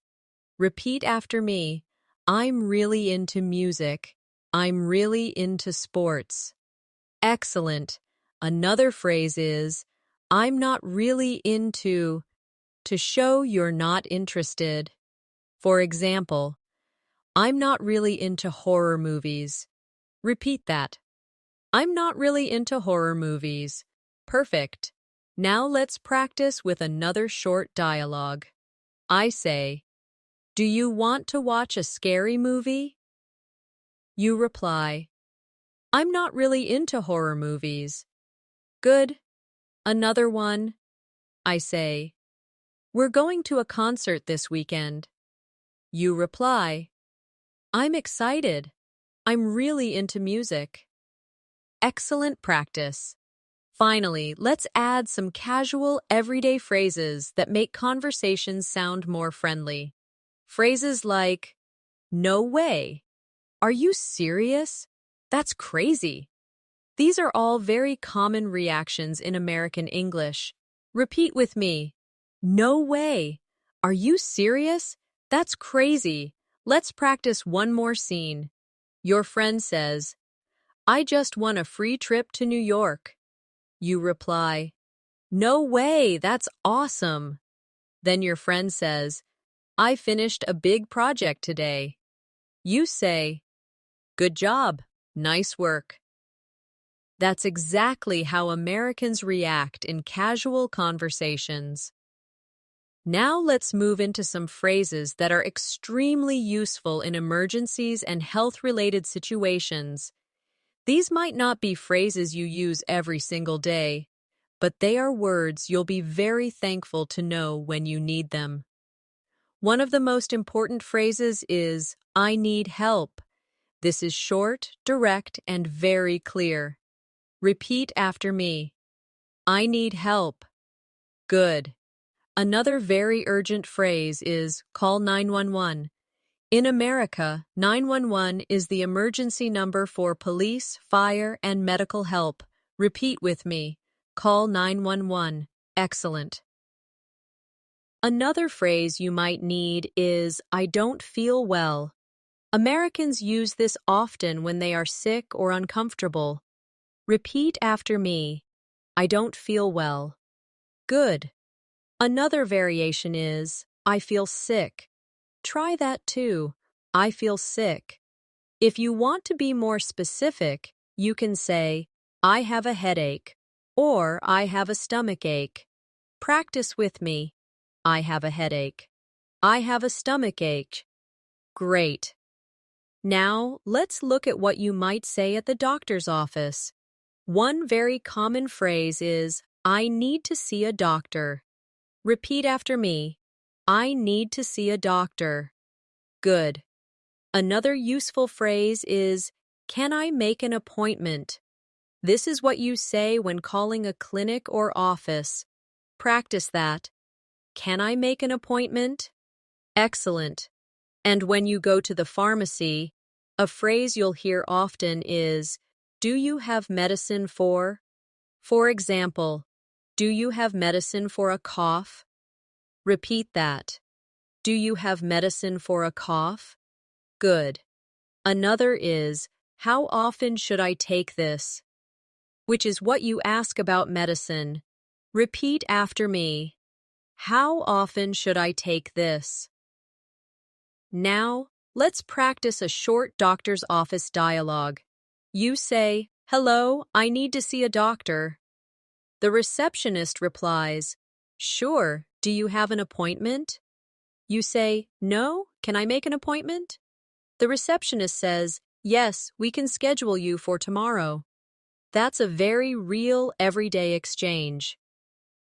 Repeat after me. I'm really into music. I'm really into sports. Excellent. Another phrase is, I'm not really into, to show you're not interested. For example, I'm not really into horror movies. Repeat that. I'm not really into horror movies. Perfect. Now let's practice with another short dialogue. I say, do you want to watch a scary movie? You reply, I'm not really into horror movies. Good. Another one. I say, We're going to a concert this weekend. You reply, I'm excited. I'm really into music. Excellent practice. Finally, let's add some casual, everyday phrases that make conversations sound more friendly. Phrases like, no way. Are you serious? That's crazy. These are all very common reactions in American English. Repeat with me. No way. Are you serious? That's crazy. Let's practice one more scene. Your friend says, I just won a free trip to New York. You reply, no way, that's awesome. Then your friend says, I finished a big project today. You say, good job, nice work. That's exactly how Americans react in casual conversations. Now let's move into some phrases that are extremely useful in emergencies and health-related situations. These might not be phrases you use every single day, but they are words you'll be very thankful to know when you need them. One of the most important phrases is, I need help. This is short, direct, and very clear. Repeat after me. I need help. Good. Another very urgent phrase is, call 911. In America, 911 is the emergency number for police, fire, and medical help. Repeat with me. Call 911. Excellent. Another phrase you might need is, I don't feel well. Americans use this often when they are sick or uncomfortable. Repeat after me. I don't feel well. Good. Another variation is, I feel sick. Try that too. I feel sick. If you want to be more specific, you can say, I have a headache, or I have a stomach ache. Practice with me. I have a headache. I have a stomach ache. Great. Now, let's look at what you might say at the doctor's office. One very common phrase is, I need to see a doctor. Repeat after me. I need to see a doctor. Good. Another useful phrase is, can I make an appointment? This is what you say when calling a clinic or office. Practice that. Can I make an appointment? Excellent. And when you go to the pharmacy, a phrase you'll hear often is, do you have medicine for? For example, do you have medicine for a cough? Repeat that. Do you have medicine for a cough? Good. Another is, how often should I take this? Which is what you ask about medicine. Repeat after me. How often should I take this? Now, let's practice a short doctor's office dialogue. You say, hello, I need to see a doctor. The receptionist replies, sure, do you have an appointment? You say, no, can I make an appointment? The receptionist says, yes, we can schedule you for tomorrow. That's a very real, everyday exchange.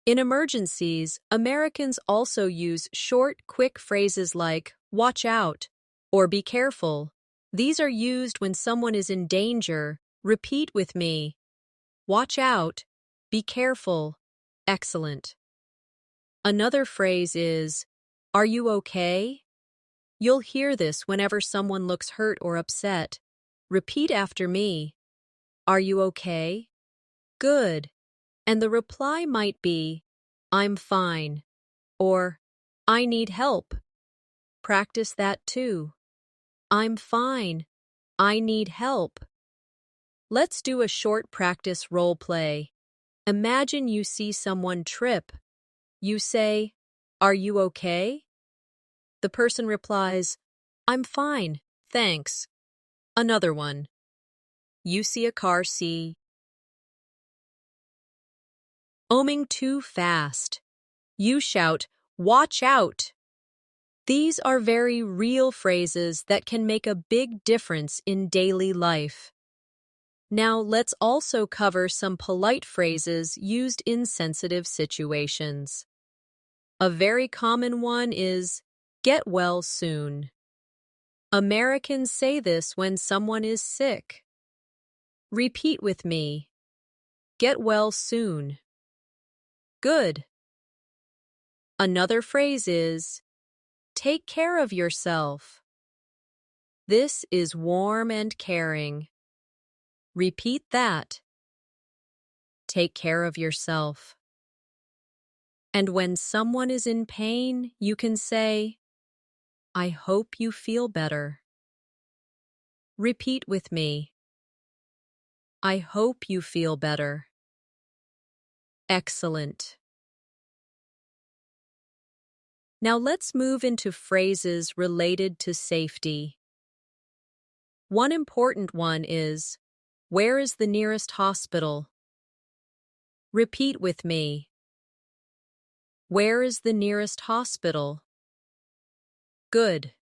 In emergencies, Americans also use short, quick phrases like, watch out, or be careful. These are used when someone is in danger. Repeat with me. Watch out. Be careful. Excellent. Another phrase is, are you okay? You'll hear this whenever someone looks hurt or upset. Repeat after me. Are you okay? Good. And the reply might be, I'm fine, or I need help. Practice that too. I'm fine. I need help. Let's do a short practice role play. Imagine you see someone trip. You say, are you okay? The person replies, I'm fine, thanks. Another one. You see a car oming too fast. You shout, watch out! These are very real phrases that can make a big difference in daily life. Now let's also cover some polite phrases used in sensitive situations. A very common one is, get well soon. Americans say this when someone is sick. Repeat with me. Get well soon. Good. Another phrase is, take care of yourself. This is warm and caring. Repeat that. Take care of yourself. And when someone is in pain, you can say, I hope you feel better. Repeat with me. I hope you feel better. Excellent. Now let's move into phrases related to safety. One important one is, where is the nearest hospital? Repeat with me. Where is the nearest hospital? Good.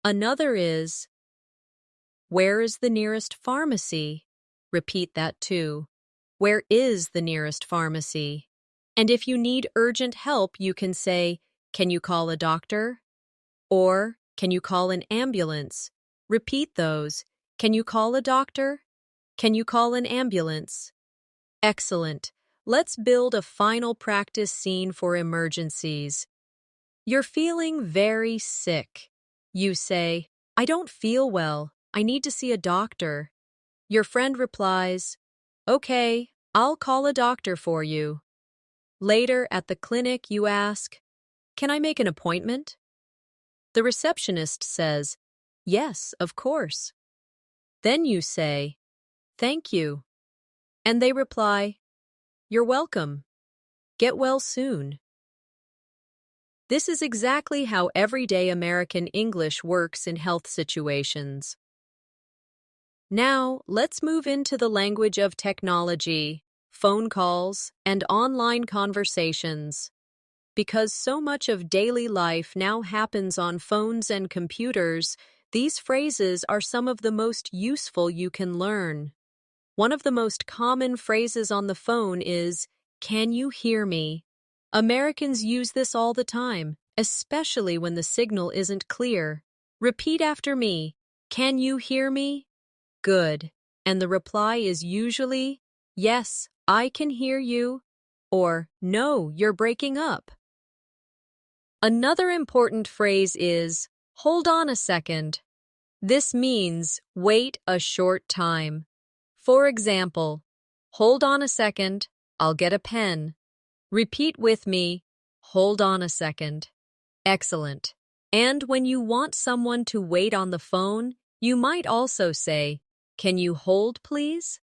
Another is, where is the nearest pharmacy? Repeat that too. Where is the nearest pharmacy? And if you need urgent help, you can say, can you call a doctor? Or, can you call an ambulance? Repeat those. Can you call a doctor? Can you call an ambulance? Excellent. Let's build a final practice scene for emergencies. You're feeling very sick. You say, I don't feel well. I need to see a doctor. Your friend replies, okay, I'll call a doctor for you. Later at the clinic, you ask, can I make an appointment? The receptionist says, yes, of course. Then you say, thank you. And they reply, you're welcome. Get well soon. This is exactly how everyday American English works in health situations. Now, let's move into the language of technology, phone calls, and online conversations. Because so much of daily life now happens on phones and computers, these phrases are some of the most useful you can learn. One of the most common phrases on the phone is, can you hear me? Americans use this all the time, especially when the signal isn't clear. Repeat after me. Can you hear me? Good. And the reply is usually, yes, I can hear you, or no, you're breaking up. Another important phrase is, hold on a second. This means wait a short time. For example, hold on a second, I'll get a pen. Repeat with me, hold on a second. Excellent. And when you want someone to wait on the phone, you might also say, can you hold, please?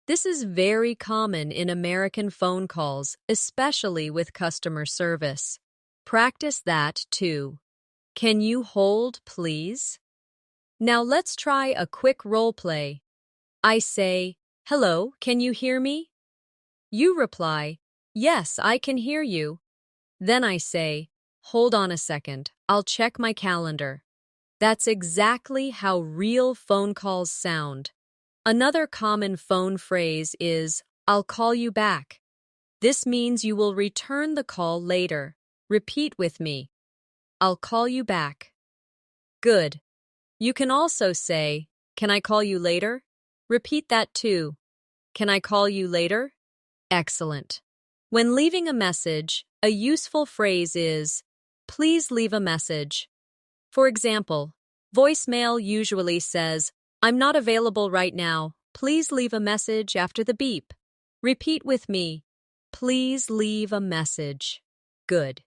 This is very common in American phone calls, especially with customer service. Practice that too. Can you hold, please? Now let's try a quick role play. I say, hello, can you hear me? You reply, yes, I can hear you. Then I say, hold on a second, I'll check my calendar. That's exactly how real phone calls sound. Another common phone phrase is, I'll call you back. This means you will return the call later. Repeat with me. I'll call you back. Good. You can also say, can I call you later? Repeat that too. Can I call you later? Excellent. When leaving a message, a useful phrase is, please leave a message. For example, voicemail usually says, I'm not available right now. Please leave a message after the beep. Repeat with me. Please leave a message. Good.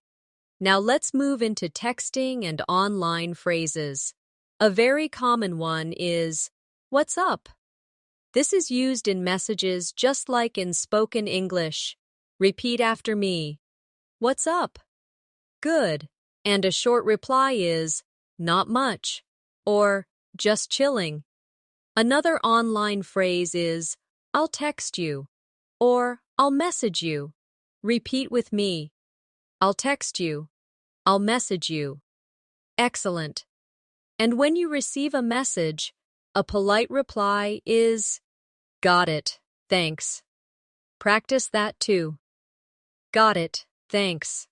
Now let's move into texting and online phrases. A very common one is, what's up? This is used in messages just like in spoken English. Repeat after me. What's up? Good. And a short reply is, not much, or just chilling. Another online phrase is, I'll text you, or I'll message you. Repeat with me. I'll text you. I'll message you. Excellent. And when you receive a message, a polite reply is, got it, thanks. Practice that too. Got it, thanks.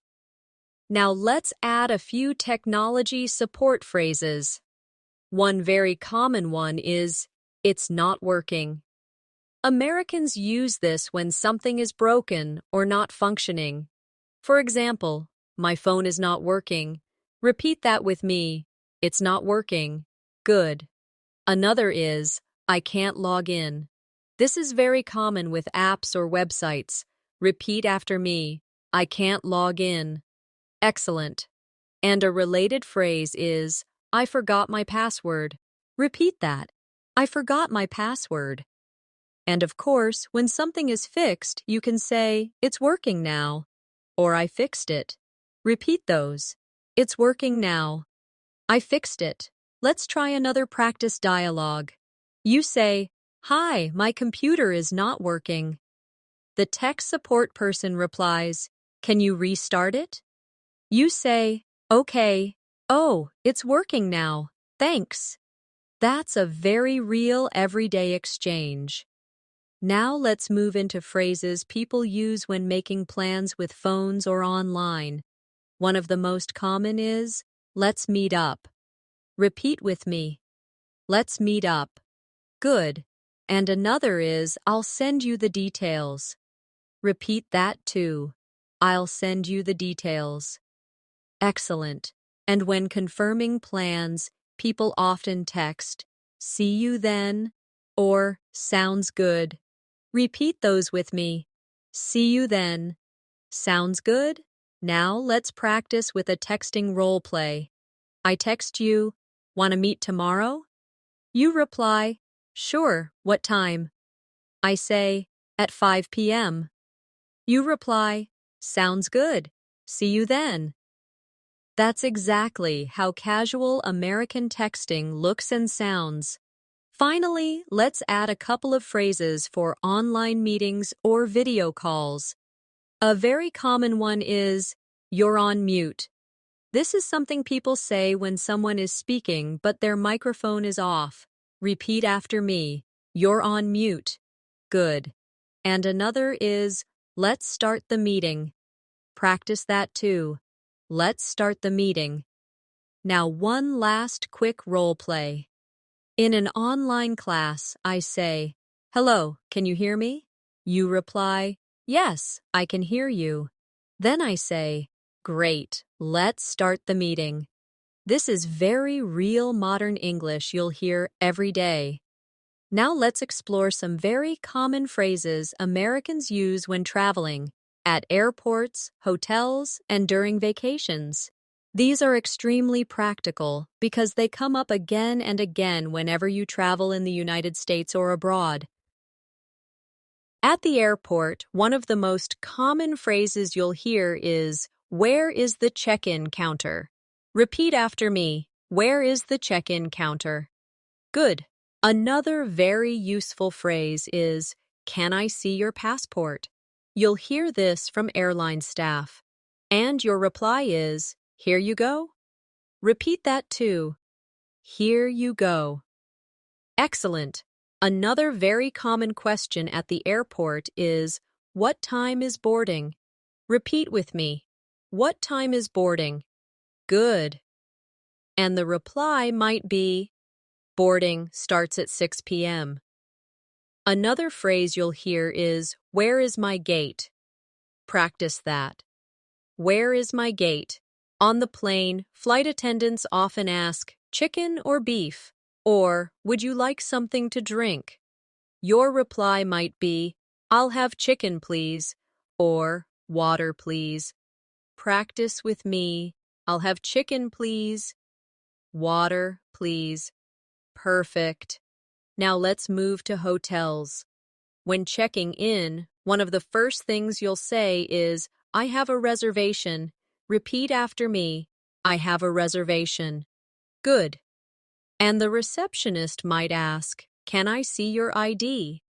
Now let's add a few technology support phrases. One very common one is, "It's not working." Americans use this when something is broken or not functioning. For example, "My phone is not working." Repeat that with me. "It's not working." Good. Another is, "I can't log in." This is very common with apps or websites. Repeat after me. "I can't log in." Excellent. And a related phrase is, "I forgot my password." Repeat that. "I forgot my password." And of course, when something is fixed, you can say, "It's working now," or "I fixed it." Repeat those. "It's working now." "I fixed it." Let's try another practice dialogue. You say, "Hi, my computer is not working." The tech support person replies, "Can you restart it?" You say, "Okay. Oh, it's working now. Thanks." That's a very real everyday exchange. Now let's move into phrases people use when making plans with phones or online. One of the most common is, "Let's meet up." Repeat with me. "Let's meet up." Good. And another is, "I'll send you the details." Repeat that too. "I'll send you the details." Excellent. And when confirming plans, people often text, "See you then," or "Sounds good." Repeat those with me. "See you then." Sounds good? Now let's practice with a texting role play. I text you, "Want to meet tomorrow?" You reply, "Sure, what time?" I say, "At 5 p.m. You reply, "Sounds good. See you then." That's exactly how casual American texting looks and sounds. Finally, let's add a couple of phrases for online meetings or video calls. A very common one is, "You're on mute." This is something people say when someone is speaking but their microphone is off. Repeat after me. "You're on mute." Good. And another is, "Let's start the meeting." Practice that too. "Let's start the meeting." Now one last quick role play. In an online class, I say, "Hello, can you hear me?" You reply, "Yes, I can hear you." Then I say, "Great, let's start the meeting." This is very real modern English you'll hear every day. Now let's explore some very common phrases Americans use when traveling, at airports, hotels, and during vacations. These are extremely practical because they come up again and again whenever you travel in the United States or abroad. At the airport, one of the most common phrases you'll hear is, "Where is the check-in counter?" Repeat after me. "Where is the check-in counter?" Good. Another very useful phrase is, "Can I see your passport?" You'll hear this from airline staff. And your reply is, "Here you go." Repeat that too. "Here you go." Excellent. Another very common question at the airport is, "What time is boarding?" Repeat with me. "What time is boarding?" Good. And the reply might be, "Boarding starts at 6 p.m. Another phrase you'll hear is, "Where is my gate?" Practice that. "Where is my gate?" On the plane, flight attendants often ask, "Chicken or beef?" Or, "Would you like something to drink?" Your reply might be, "I'll have chicken, please," or "Water, please." Practice with me. "I'll have chicken, please." Water, please. Perfect. Now let's move to hotels. When checking in, one of the first things you'll say is, "I have a reservation." Repeat after me. "I have a reservation." Good. And the receptionist might ask, "Can I see your ID?"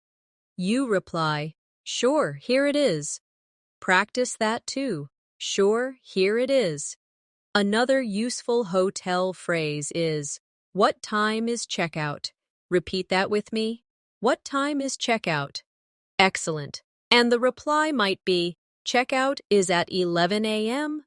You reply, "Sure, here it is." Practice that too. "Sure, here it is." Another useful hotel phrase is, "What time is checkout?" Repeat that with me. "What time is checkout?" Excellent. And the reply might be, "Checkout is at 11 a.m.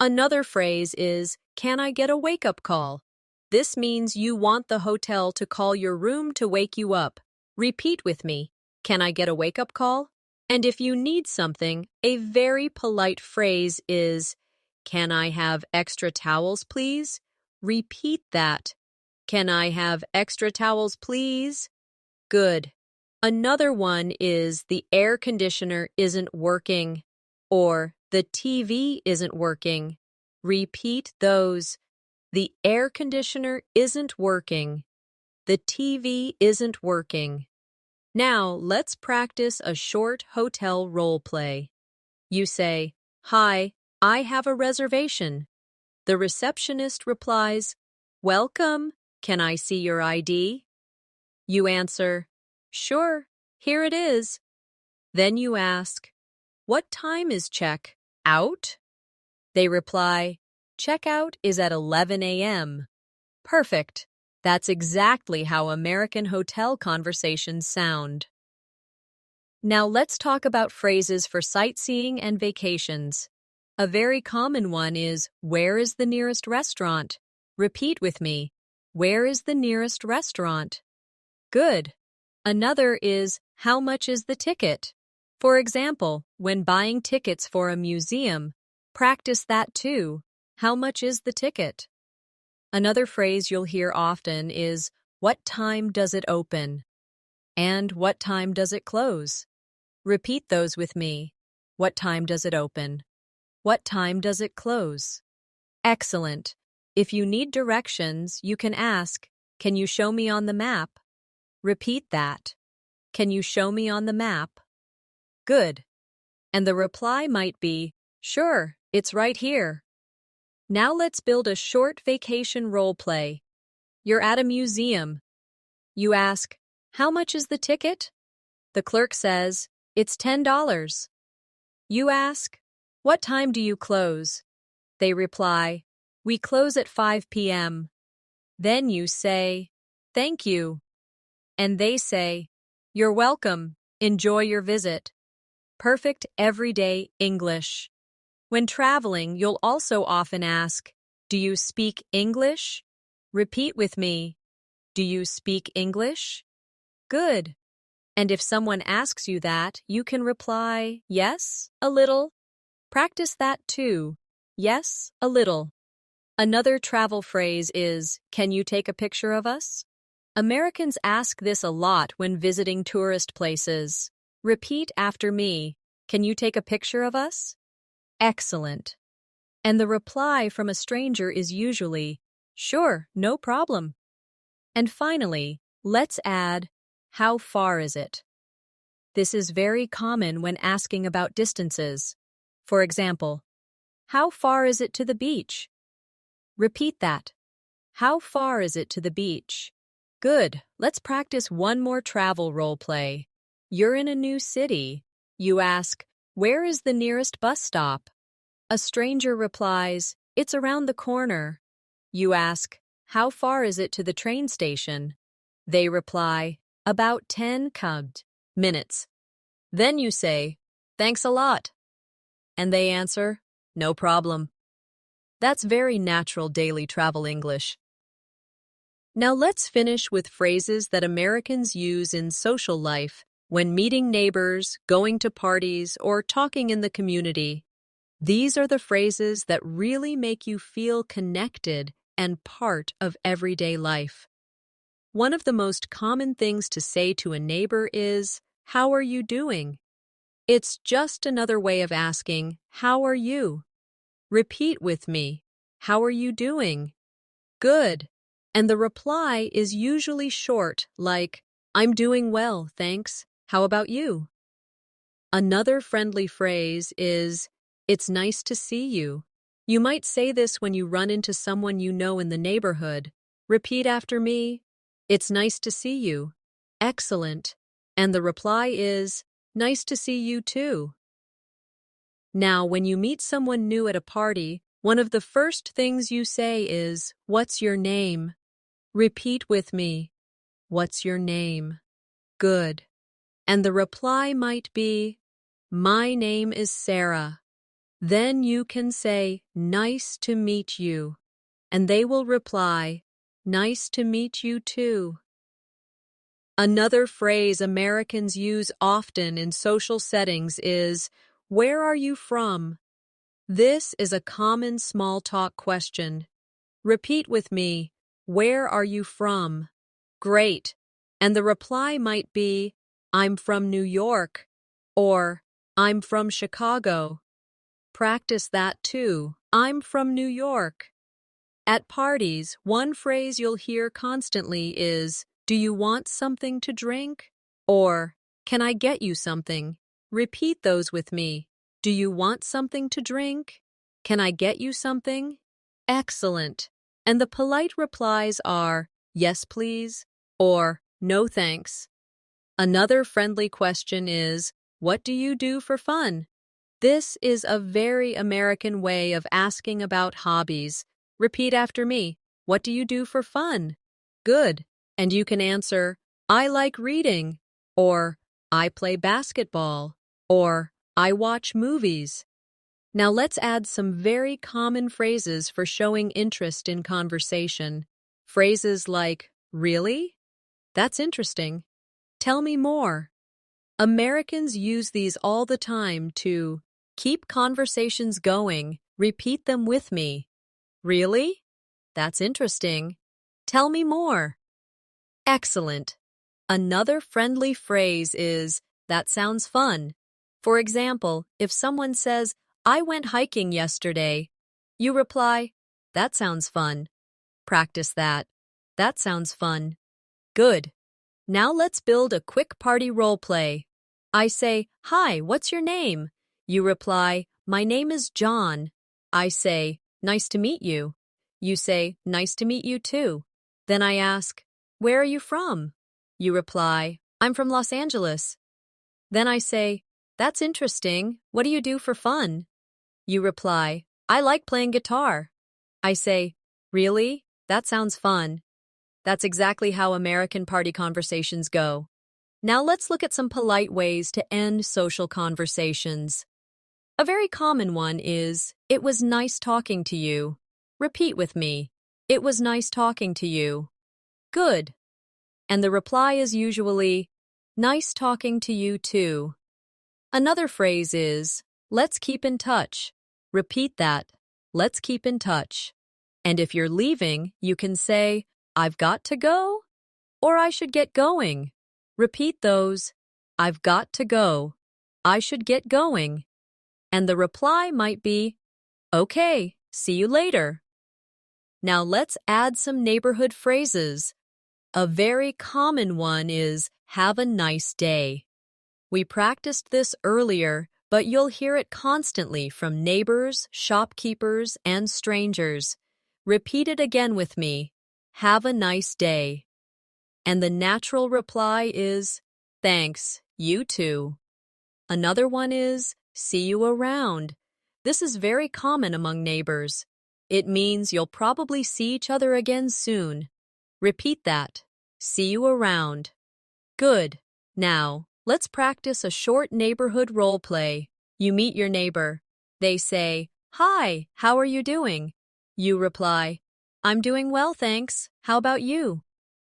Another phrase is, can I get a wake-up call? This means you want the hotel to call your room to wake you up. Repeat with me. Can I get a wake-up call? And if you need something, a very polite phrase is, can I have extra towels, please? Repeat that. Can I have extra towels, please? Good. Another one is, the air conditioner isn't working, or the TV isn't working. Repeat those. The air conditioner isn't working. The TV isn't working. Now, let's practice a short hotel role play. You say, "Hi, I have a reservation." The receptionist replies, "Welcome. Can I see your ID?" You answer, "Sure, here it is." Then you ask, "What time is check out?" They reply, "Checkout is at 11 a.m." Perfect. That's exactly how American hotel conversations sound. Now let's talk about phrases for sightseeing and vacations. A very common one is, where is the nearest restaurant? Repeat with me. Where is the nearest restaurant? Good. Another is, how much is the ticket? For example, when buying tickets for a museum, practice that too. How much is the ticket? Another phrase you'll hear often is, what time does it open? And what time does it close? Repeat those with me. What time does it open? What time does it close? Excellent. If you need directions, you can ask, can you show me on the map? Repeat that. Can you show me on the map? Good. And the reply might be, sure, it's right here. Now let's build a short vacation role play. You're at a museum. You ask, how much is the ticket? The clerk says, it's $10. You ask, what time do you close? They reply, we close at 5 p.m. Then you say, thank you. And they say, you're welcome. Enjoy your visit. Perfect everyday English. When traveling, you'll also often ask, do you speak English? Repeat with me. Do you speak English? Good. And if someone asks you that, you can reply, yes, a little. Practice that too. Yes, a little. Another travel phrase is, can you take a picture of us? Americans ask this a lot when visiting tourist places. Repeat after me. Can you take a picture of us? Excellent. And the reply from a stranger is usually, sure, no problem. And finally, let's add, how far is it? This is very common when asking about distances. For example, how far is it to the beach? Repeat that. How far is it to the beach? Good. Let's practice one more travel role play. You're in a new city. You ask, where is the nearest bus stop? A stranger replies, it's around the corner. You ask, how far is it to the train station? They reply, about 10 minutes. Then you say, thanks a lot. And they answer, no problem. That's very natural daily travel English. Now let's finish with phrases that Americans use in social life when meeting neighbors, going to parties, or talking in the community. These are the phrases that really make you feel connected and part of everyday life. One of the most common things to say to a neighbor is, how are you doing? It's just another way of asking, how are you? Repeat with me, how are you doing? Good. And the reply is usually short, like, I'm doing well, thanks. How about you? Another friendly phrase is, it's nice to see you. You might say this when you run into someone you know in the neighborhood. Repeat after me. It's nice to see you. Excellent. And the reply is, nice to see you too. Now, when you meet someone new at a party, one of the first things you say is, what's your name? Repeat with me. What's your name? Good. And the reply might be, my name is Sarah. Then you can say, "Nice to meet you," and they will reply, "Nice to meet you too." Another phrase Americans use often in social settings is, "Where are you from?" This is a common small talk question. Repeat with me, "Where are you from?" Great. And the reply might be, "I'm from New York," or "I'm from Chicago." Practice that too. "I'm from New York." At parties, one phrase you'll hear constantly is, "Do you want something to drink?" Or, "Can I get you something?" Repeat those with me. Do you want something to drink? Can I get you something? Excellent. And the polite replies are, "Yes, please," or "No, thanks." Another friendly question is, "What do you do for fun?" This is a very American way of asking about hobbies. Repeat after me. What do you do for fun? Good. And you can answer, "I like reading," or "I play basketball," or "I watch movies." Now let's add some very common phrases for showing interest in conversation. Phrases like, "Really? That's interesting. Tell me more." Americans use these all the time to keep conversations going. Repeat them with me. Really? That's interesting. Tell me more. Excellent. Another friendly phrase is, "That sounds fun." For example, if someone says, "I went hiking yesterday," you reply, "That sounds fun." Practice that. That sounds fun. Good. Now let's build a quick party role play. I say, "Hi, what's your name?" You reply, "My name is John." I say, "Nice to meet you." You say, "Nice to meet you too." Then I ask, "Where are you from?" You reply, "I'm from Los Angeles." Then I say, "That's interesting. What do you do for fun?" You reply, "I like playing guitar." I say, "Really? That sounds fun." That's exactly how American party conversations go. Now let's look at some polite ways to end social conversations. A very common one is, "It was nice talking to you." Repeat with me. "It was nice talking to you." Good. And the reply is usually, "Nice talking to you too." Another phrase is, "Let's keep in touch." Repeat that. Let's keep in touch. And if you're leaving, you can say, "I've got to go," or "I should get going." Repeat those. "I've got to go." "I should get going." And the reply might be, "Okay, see you later." Now let's add some neighborhood phrases. A very common one is, "Have a nice day." We practiced this earlier, but you'll hear it constantly from neighbors, shopkeepers, and strangers. Repeat it again with me. Have a nice day. And the natural reply is, "Thanks, you too." Another one is, "See you around." This is very common among neighbors. It means you'll probably see each other again soon. Repeat that. See you around. Good. Now, let's practice a short neighborhood role play. You meet your neighbor. They say, "Hi, how are you doing?" You reply, "I'm doing well, thanks. How about you?"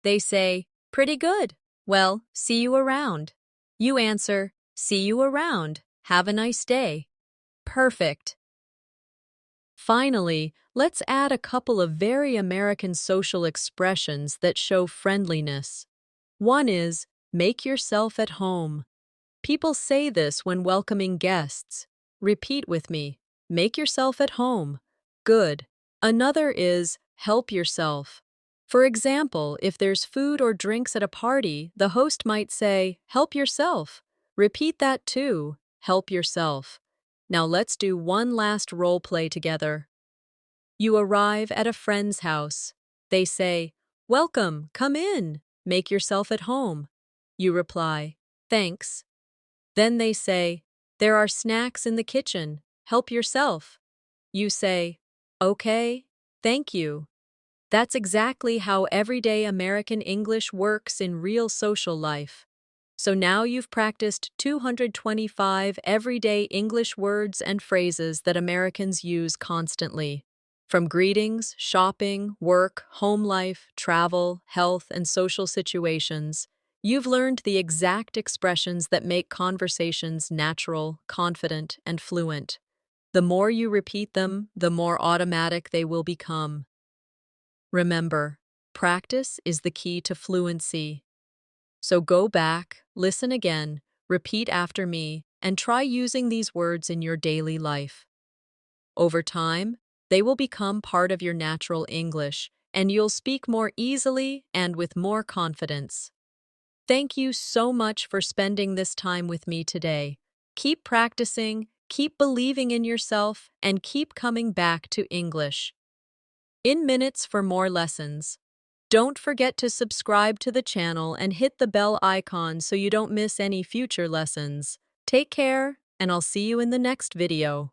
They say, "Pretty good. Well, see you around." You answer, "See you around. Have a nice day." Perfect. Finally, let's add a couple of very American social expressions that show friendliness. One is, "Make yourself at home." People say this when welcoming guests. Repeat with me. Make yourself at home. Good. Another is, "Help yourself." For example, if there's food or drinks at a party, the host might say, "Help yourself." Repeat that too. Help yourself. Now let's do one last role play together. You arrive at a friend's house. They say, "Welcome, come in. Make yourself at home." You reply, "Thanks." Then they say, "There are snacks in the kitchen. Help yourself." You say, "Okay, thank you." That's exactly how everyday American English works in real social life. So now you've practiced 225 everyday English words and phrases that Americans use constantly. From greetings, shopping, work, home life, travel, health, and social situations, you've learned the exact expressions that make conversations natural, confident, and fluent. The more you repeat them, the more automatic they will become. Remember, practice is the key to fluency. So go back, listen again, repeat after me, and try using these words in your daily life. Over time, they will become part of your natural English, and you'll speak more easily and with more confidence. Thank you so much for spending this time with me today. Keep practicing, keep believing in yourself, and keep coming back to English. In minutes for more lessons. Don't forget to subscribe to the channel and hit the bell icon so you don't miss any future lessons. Take care, and I'll see you in the next video.